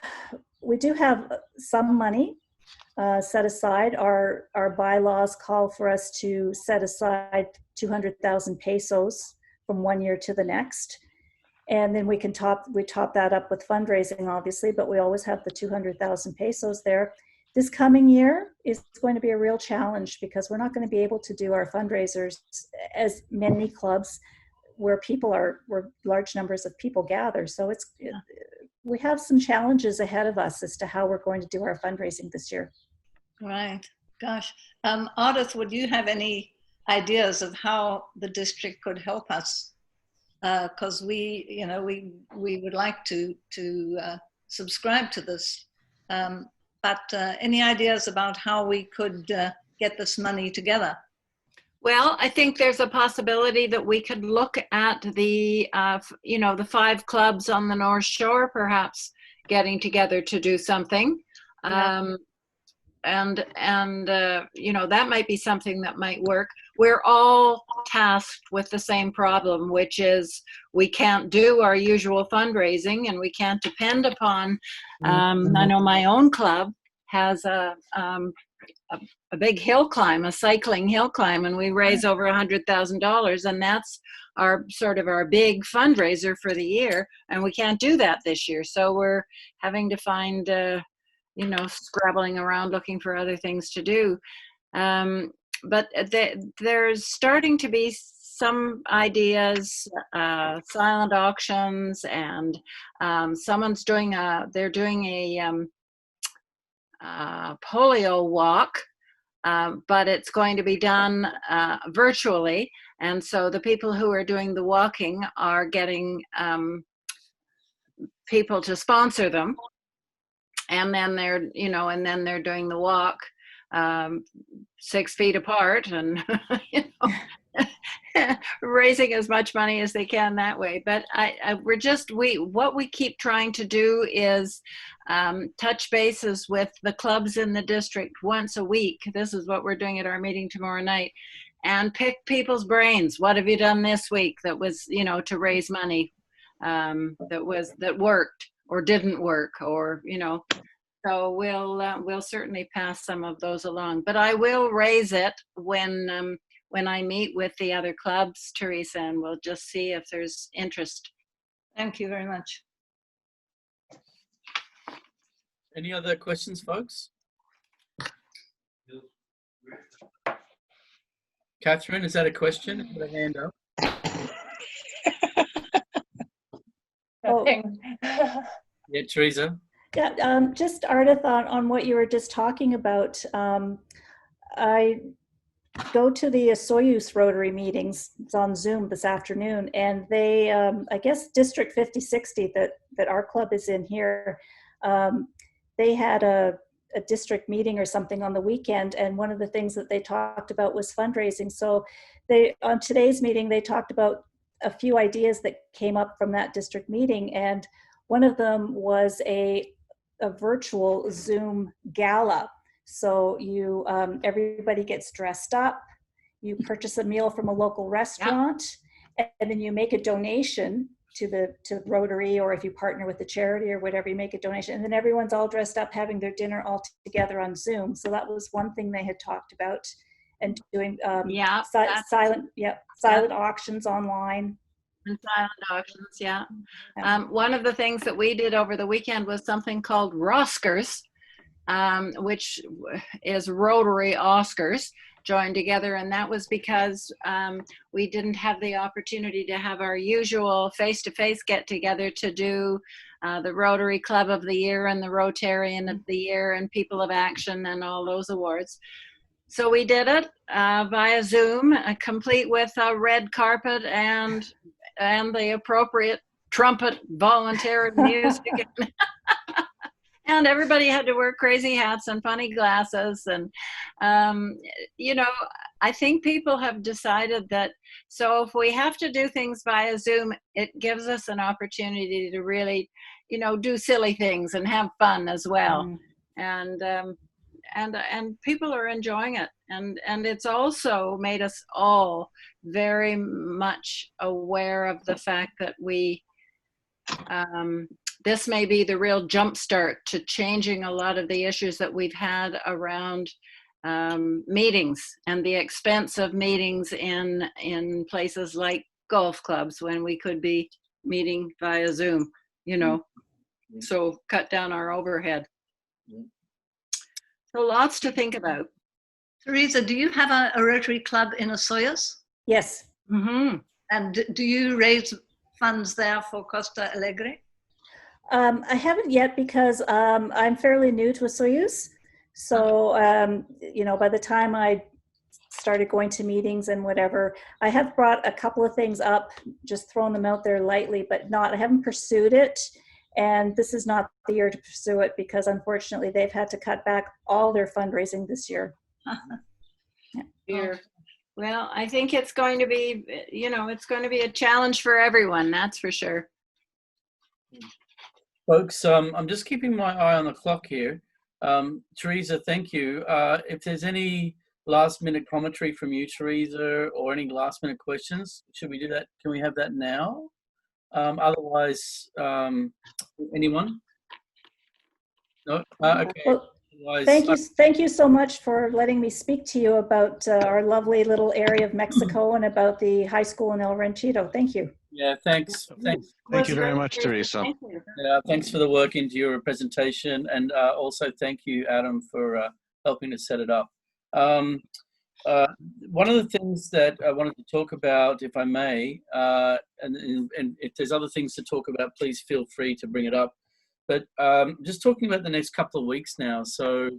some money set aside. Our bylaws call for us to set aside 200,000 pesos from one year to the next. And then we top that up with fundraising, obviously, but we always have the 200,000 pesos there. This coming year is going to be a real challenge, because we're not going to be able to do our fundraisers as many clubs where large numbers of people gather. So we have some challenges ahead of us as to how we're going to do our fundraising this year.
Right. Gosh. Ardith, would you have any ideas of how the district could help us? Because we would like to subscribe to this. But any ideas about how we could get this money together?
Well, I think there's a possibility that we could look at the, the 5 clubs on the North Shore, perhaps getting together to do something.
Yeah.
That might be something that might work. We're all tasked with the same problem, which is we can't do our usual fundraising, and we can't depend upon, I know my own club has a big hill climb, a cycling hill climb, and we raise over $100,000, and that's our big fundraiser for the year, and we can't do that this year. So we're having to find, scrabbling around looking for other things to do. But there's starting to be some ideas, silent auctions, and someone's doing a polio walk, but it's going to be done virtually. And so the people who are doing the walking are getting people to sponsor them. And then they're doing the walk 6 feet apart, and raising as much money as they can that way. But what we keep trying to do is touch bases with the clubs in the district once a week. This is what we're doing at our meeting tomorrow night, and pick people's brains. What have you done this week that was, to raise money, that worked or didn't work, or so we'll certainly pass some of those along. But I will raise it when when I meet with the other clubs, Teresa, and we'll just see if there's interest.
Thank you very much.
Any other questions, folks? Catherine, is that a question? Put a hand up.
Nothing.
Yeah, Teresa.
Yeah, just Ardith, on what you were just talking about. I go to the Soyuz Rotary meetings. It's on Zoom this afternoon, and they, I guess District 5060 that our club is in here, they had a district meeting or something on the weekend, and one of the things that they talked about was fundraising. So on today's meeting, they talked about a few ideas that came up from that district meeting, and one of them was a virtual Zoom gala. So you everybody gets dressed up, you purchase a meal from a local restaurant, and then you make a donation to Rotary, or if you partner with the charity or whatever, you make a donation, and then everyone's all dressed up having their dinner all together on Zoom. So that was one thing they had talked about, and doing silent auctions online.
And silent auctions, yeah. One of the things that we did over the weekend was something called Roskers, which is Rotary Oscars joined together, and that was because we didn't have the opportunity to have our usual face-to-face get-together to do the Rotary Club of the Year and the Rotarian of the Year and People of Action and all those awards. So we did it via Zoom, complete with a red carpet and the appropriate trumpet voluntary music. And everybody had to wear crazy hats and funny glasses. And, you know, I think people have decided that, so if we have to do things via Zoom, it gives us an opportunity to really, you know, do silly things and have fun as well. And people are enjoying it. And it's also made us all very much aware of the fact that we, this may be the real jumpstart to changing a lot of the issues that we've had around meetings and the expense of meetings in places like golf clubs when we could be meeting via Zoom, you know, so cut down our overhead. So lots to think about.
Teresa, do you have a Rotary Club in Osoyoos?
Yes.
Mm-hmm. And do you raise funds there for Costa Alegre?
I haven't yet, because I'm fairly new to Soyuz. So, you know, by the time I started going to meetings and whatever, I have brought a couple of things up, just throwing them out there lightly, but I haven't pursued it. And this is not the year to pursue it, because unfortunately they've had to cut back all their fundraising this year.
Here. Well, I think it's going to be, you know, it's going to be a challenge for everyone, that's for sure.
Folks, I'm just keeping my eye on the clock here. Teresa, thank you. If there's any last minute commentary from you, Teresa, or any last minute questions, should we do that? Can we have that now? Otherwise, anyone? No? Okay.
Well, thank you so much for letting me speak to you about our lovely little area of Mexico and about the high school in El Ranchito. Thank you.
Yeah, thanks.
Thank you very much, Teresa.
Yeah, thanks for the work into your presentation, and also thank you, Adam, for helping to set it up. One of the things that I wanted to talk about, if I may, and if there's other things to talk about, please feel free to bring it up. But just talking about the next couple of weeks now. So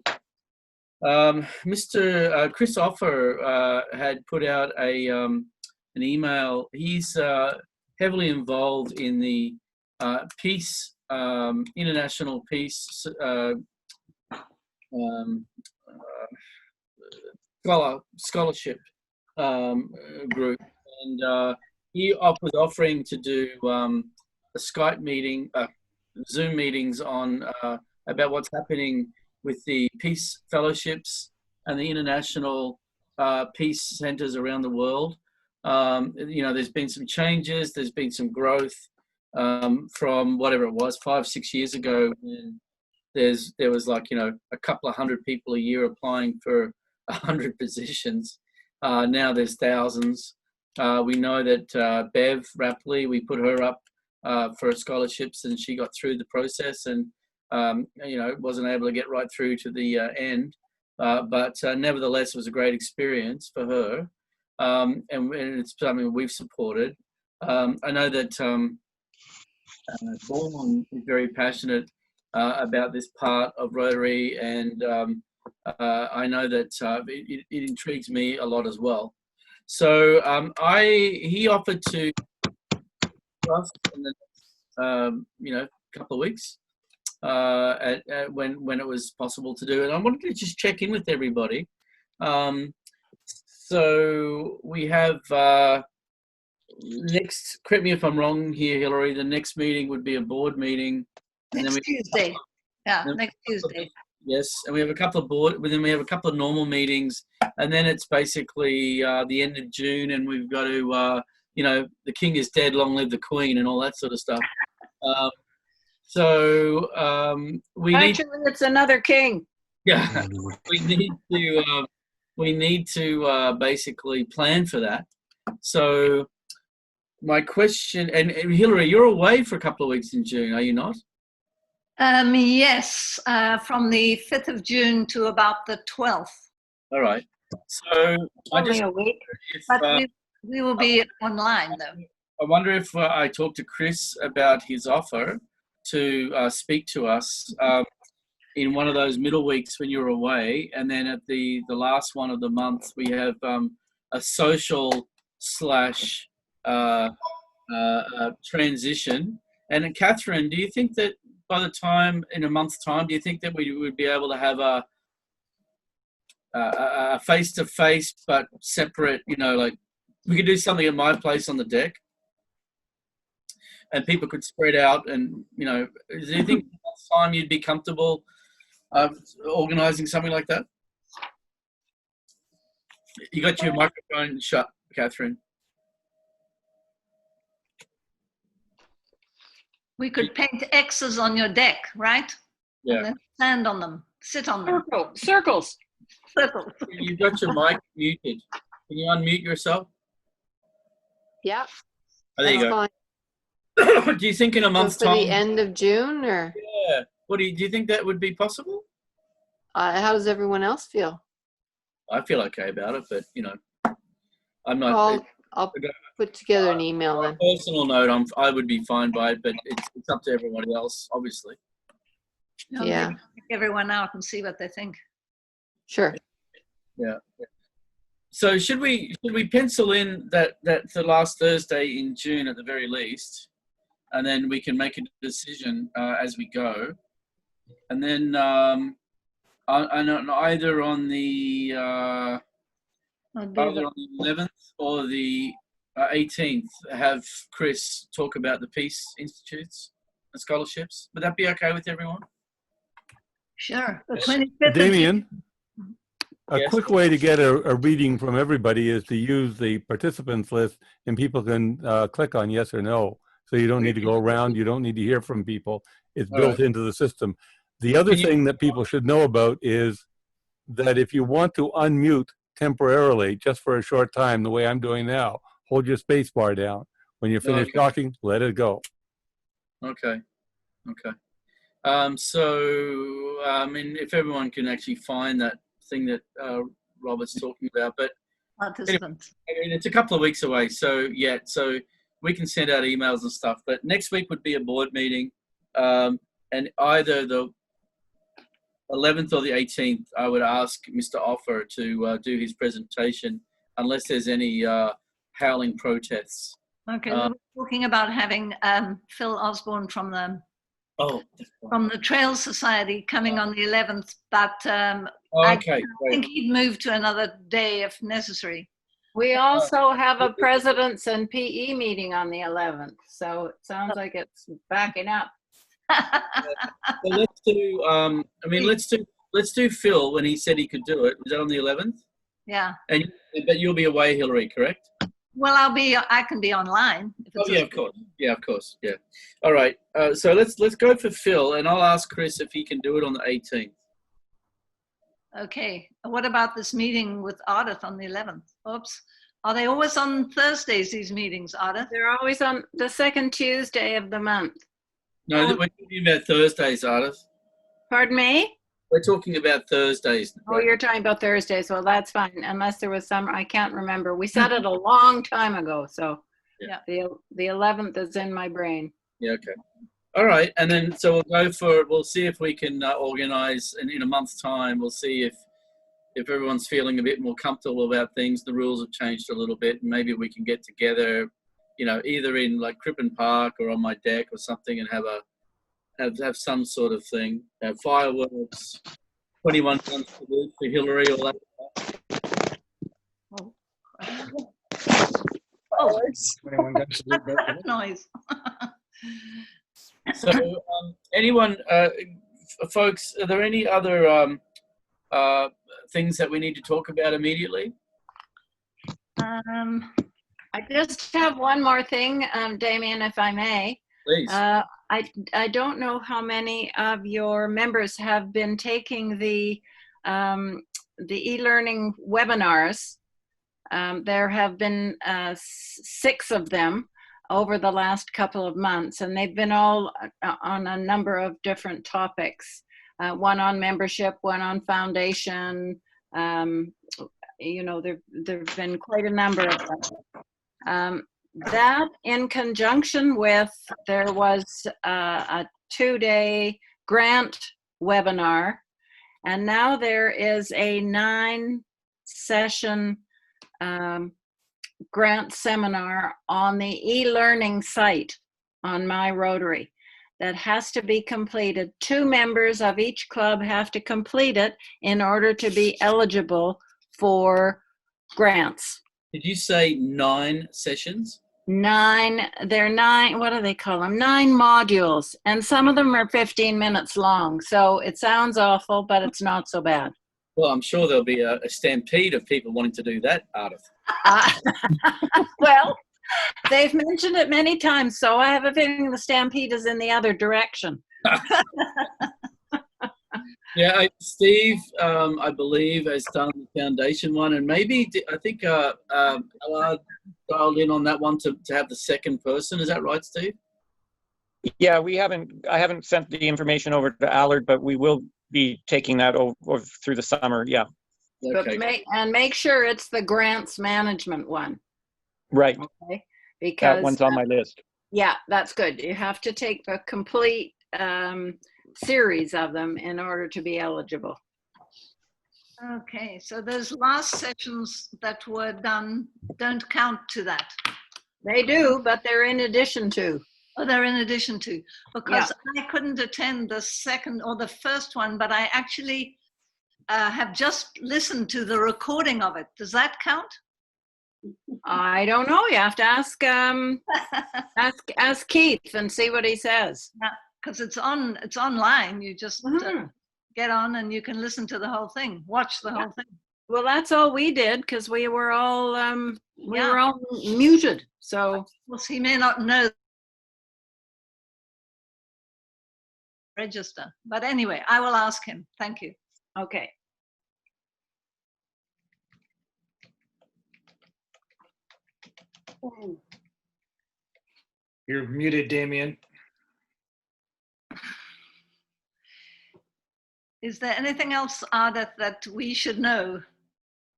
Mr. Chris Offer had put out an email. He's heavily involved in the peace, international peace scholarship group, and he was offering to do a Skype meeting, Zoom meetings on about what's happening with the peace fellowships and the international peace centers around the world. You know, there's been some changes, there's been some growth from whatever it was 5-6 years ago, when there was like, you know, a couple of hundred people a year applying for 100 positions, Now there's thousands. We know that Bev Rapley, we put her up for scholarships, and she got through the process, and wasn't able to get right through to the end. But nevertheless, it was a great experience for her, and it's something we've supported. I know that Bowen is very passionate about this part of Rotary, and I know that it intrigues me a lot as well. So he offered to us in the next, couple of weeks when it was possible to do it. I wanted to just check in with everybody. So we have next. Correct me if I'm wrong here, Hillary. The next meeting would be a board meeting.
Next Tuesday. Yeah, next Tuesday.
Yes, and we have a couple of then we have a couple of normal meetings, and then it's basically the end of June, and we've got to, the king is dead, long live the queen, and all that sort of stuff.
Actually, it's another king.
Yeah, we need to basically plan for that. So my question, and Hillary, you're away for a couple of weeks in June, are you not?
Yes, from the 5th of June to about the 12th.
All right. So
only a week, but we will be online though.
I wonder if I talk to Chris about his offer to speak to us in one of those middle weeks when you're away, and then at the last one of the month we have a social / transition. And Catherine, do you think that by the time, in a month's time, do you think that we would be able to have a face-to-face but separate, like we could do something at my place on the deck and people could spread out, and, do you think next time you'd be comfortable organising something like that? You got your microphone shut, Catherine.
We could paint X's on your deck, right?
Yeah.
And then stand on them, sit on them.
Circles.
Circles.
You've got your mic muted. Can you unmute yourself?
Yeah.
Oh, there you go.
Fine.
Do you think in a month's
time?
time?
The end of June, or?
Yeah. What do you think that would be possible?
How does everyone else feel?
I feel okay about it, but I'm not.
I'll put together an email then.
Personal note, I would be fine by it, but it's up to everybody else, obviously.
Yeah. Check everyone out and see what they think.
Sure.
Yeah. So should we pencil in that the last Thursday in June at the very least, and then we can make a decision as we go, and then either on the 11th or the 18th, have Chris talk about the Peace Institutes and scholarships. Would that be okay with everyone?
Sure. The 25th.
Damien, a
Yes.
quick way to get a reading from everybody is to use the participants list, and people can click on yes or no. So you don't need to go around. You don't need to hear from people. It's built into the system. The other thing that people should know about is that if you want to unmute temporarily, just for a short time, the way I'm doing now, hold your space bar down. When you're finished talking, let it go.
Okay. If everyone can actually find that thing that Robert's talking about, but
participants.
It's a couple of weeks away, so we can send out emails and stuff. But next week would be a board meeting, and either the 11th or the 18th, I would ask Mr. Offer to do his presentation, unless there's any howling protests.
Okay, we were talking about having Phil Osborne from the Trail Society coming on the 11th, but I think he'd move to another day if necessary.
We also have a presidents and PE meeting on the 11th, so it sounds like it's backing up.
So let's do Phil when he said he could do it. Was that on the 11th?
Yeah.
But you'll be away, Hillary, correct?
Well, I can be online.
Of course. Yeah, of course. Yeah. All right. So let's go for Phil, and I'll ask Chris if he can do it on the 18th.
Okay. What about this meeting with Ardith on the 11th? Oops. Are they always on Thursdays, these meetings, Ardith?
They're always on the second Tuesday of the month.
No, we're talking about Thursdays, Ardith.
Pardon me?
We're talking about Thursdays.
Oh, you're talking about Thursdays. Well, that's fine, unless there was some, I can't remember. We said it a long time ago, so
Yeah.
the 11th is in my brain.
Yeah, okay. All right, and then so we'll see if we can organize, and in a month's time, we'll see if everyone's feeling a bit more comfortable about things. The rules have changed a little bit, and maybe we can get together, either in like Crippen Park or on my deck or something, and have some sort of thing. Fireworks, 21 guns for Hillary, all that.
Oh, noise.
So, anyone, folks, are there any other things that we need to talk about immediately?
I just have one more thing, Damien, if I may.
Please.
I don't know how many of your members have been taking the e-learning webinars. There have been 6 of them over the last couple of months, and they've been all on a number of different topics. One on membership, one on foundation. There've been quite a number of them. That in conjunction with, there was a 2-day grant webinar, and now there is a 9-session grant seminar on the e-learning site on My Rotary that has to be completed. 2 members of each club have to complete it in order to be eligible for grants.
Did you say 9 sessions?
9, they're 9, what do they call them? 9 modules, and some of them are 15 minutes long. So it sounds awful, but it's not so bad.
Well, I'm sure there'll be a stampede of people wanting to do that, Ardith.
Well, they've mentioned it many times, so I have a feeling the stampede is in the other direction.
Yeah, Steve, I believe, has done the foundation one, and maybe I think Allard dialed in on that one to have the second person. Is that right, Steve?
Yeah, I haven't sent the information over to Allard, but we will be taking that over through the summer. Yeah.
Okay. But make sure it's the grants management one.
Right.
Okay. Because
that one's on my list.
Yeah, that's good. You have to take a complete series of them in order to be eligible.
Okay, so those last sessions that were done don't count to that.
They do, but they're in addition to.
Oh, they're in addition to. Because I couldn't attend the second or the first one, but I actually have just listened to the recording of it. Does that count?
I don't know. You have to ask ask Keith and see what he says.
Yeah, because it's online. You just get on and you can listen to the whole thing, watch the whole thing.
Well, that's all we did because we were all were all muted. So
well, he may not know register, but anyway, I will ask him. Thank you.
Okay.
You're muted, Damien.
Is there anything else, Ardith, that we should know?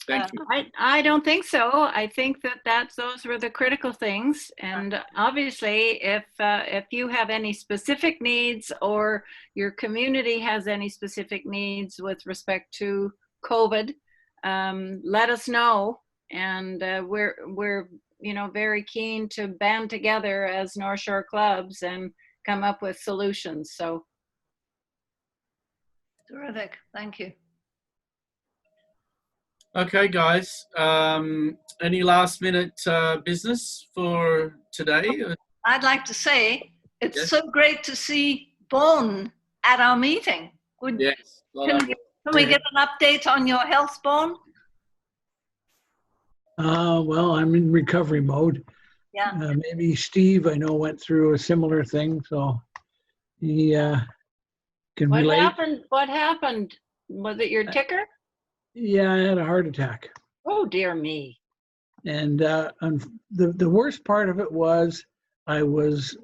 Thank you.
I don't think so. I think that those were the critical things. And obviously, if you have any specific needs or your community has any specific needs with respect to COVID, let us know. And we're very keen to band together as North Shore clubs and come up with solutions. So.
Terrific. Thank you.
Okay, guys. Any last minute business for today?
I'd like to say it's so great to see Bowen at our meeting.
Yes.
Can we get an update on your health, Bowen?
Well, I'm in recovery mode.
Yeah.
Maybe Steve, I know, went through a similar thing, so he can relate.
What happened? Was it your ticker?
Yeah, I had a heart attack.
Oh, dear me.
And the worst part of it was I was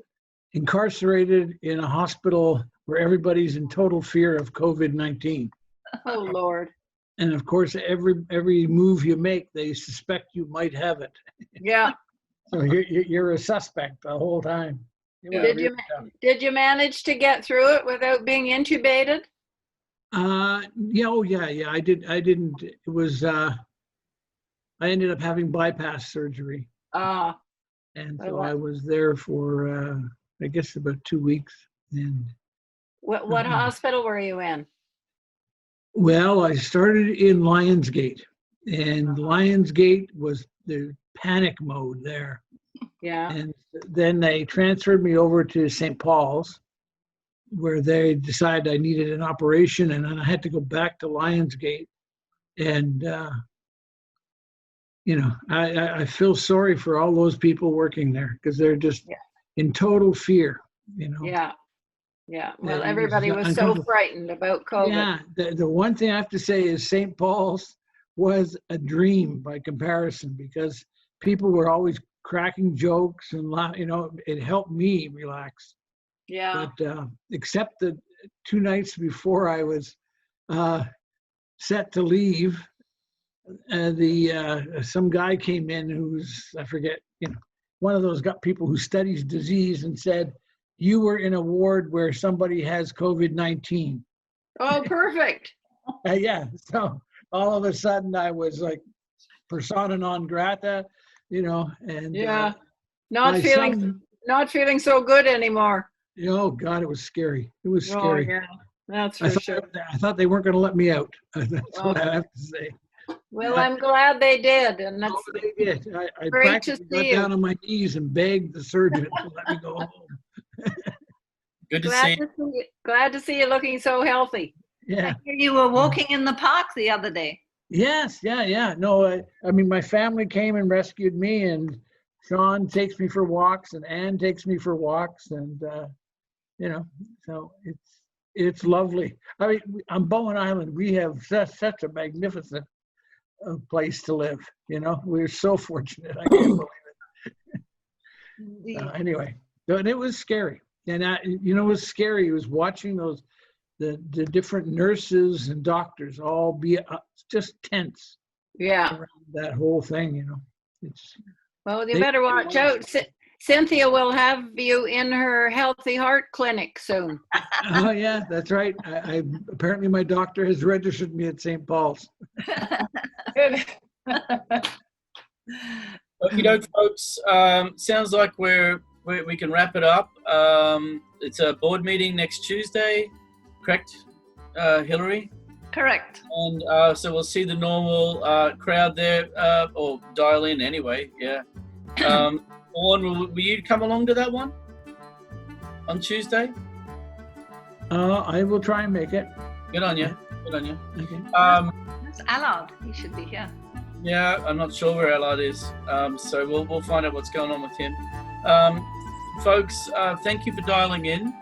incarcerated in a hospital where everybody's in total fear of COVID-19.
Oh, Lord.
And of course, every move you make, they suspect you might have it.
Yeah.
So you're a suspect the whole time. It was
Did
really
you
tough.
did you manage to get through it without being intubated?
Yeah, oh yeah. I didn't. It was. I ended up having bypass surgery,
Ah.
and
Well,
so I was there for I guess about 2 weeks. And
what hospital were you in?
well, I started in Lionsgate, and Lionsgate was the panic mode there.
Yeah.
And then they transferred me over to St. Paul's, where they decided I needed an operation, and then I had to go back to Lionsgate. And you know, I feel sorry for all those people working there because they're just in total fear. You know.
Yeah. Yeah. Well,
And
everybody
it's
was so
uncomfortable.
frightened about COVID.
Yeah, the one thing I have to say is St. Paul's was a dream by comparison because people were always cracking jokes and you know, it helped me relax.
Yeah.
But except the 2 nights before I was set to leave, some guy came in who's, I forget, you know, one of those people who studies disease and said, "You were in a ward where somebody has COVID-19.
Oh, perfect.
Yeah, so all of a sudden I was like persona non grata, you know, and
Yeah.
my son-
Not feeling so good anymore.
oh God, it was scary. It was
Oh,
scary.
yeah. That's
I
for sure.
thought they weren't going to let me out. That's what I have to say.
Well, I'm glad they did, and that's
They did. I
great to
practically got
see you.
down on my knees and begged the surgeon to let me go home.
Good to
glad
see
to see you. Glad to see you looking so healthy.
Yeah.
I hear you were walking in the park the other day.
Yes, yeah. No, I mean, my family came and rescued me, and Sean takes me for walks, and Ann takes me for walks, and you know, so it's lovely. I mean, on Bowen Island, we have such a magnificent place to live. You know, we're so fortunate. I can't believe it. Anyway, and it was scary, and you know, it was scary. It was watching the different nurses and doctors all be just tense.
Yeah.
Around that whole thing, you know.
Well, you better watch out. Cynthia will have you in her healthy heart clinic soon.
Oh yeah, that's right. I apparently my doctor has registered me at St. Paul's.
Good.
Okie doke, folks. Sounds like we can wrap it up. It's a board meeting next Tuesday, correct, Hillary?
Correct.
And so we'll see the normal crowd there, or dial in anyway. Yeah. Vaughan, will you come along to that one on Tuesday?
I will try and make it.
Good on you. Good on you.
Okay.
That's Allard. He should be here.
Yeah, I'm not sure where Allard is. So we'll find out what's going on with him. Folks, thank you for dialing in.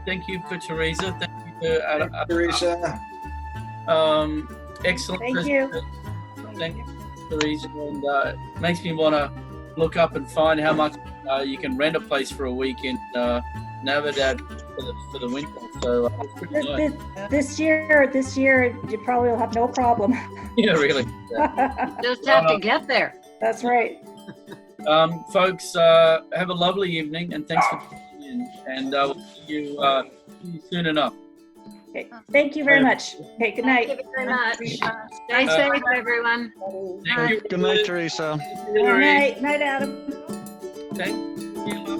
Thank you for Teresa. Thank you for
Teresa.
Excellent.
Thank you.
Thank you, Teresa. And it makes me want to look up and find how much you can rent a place for a week in Navidad for the winter. So it's pretty nice.
This year, you probably will have no problem.
Yeah, really. Yeah.
Just have to get there.
That's right.
Folks, have a lovely evening, and thanks for tuning in. And we'll see you soon enough.
Okay. Thank you very much. Okay, good night.
Thank you very much. Stay safe, everyone.
Thank you.
Good night, Teresa.
Good night. Night, Adam.
Thank you.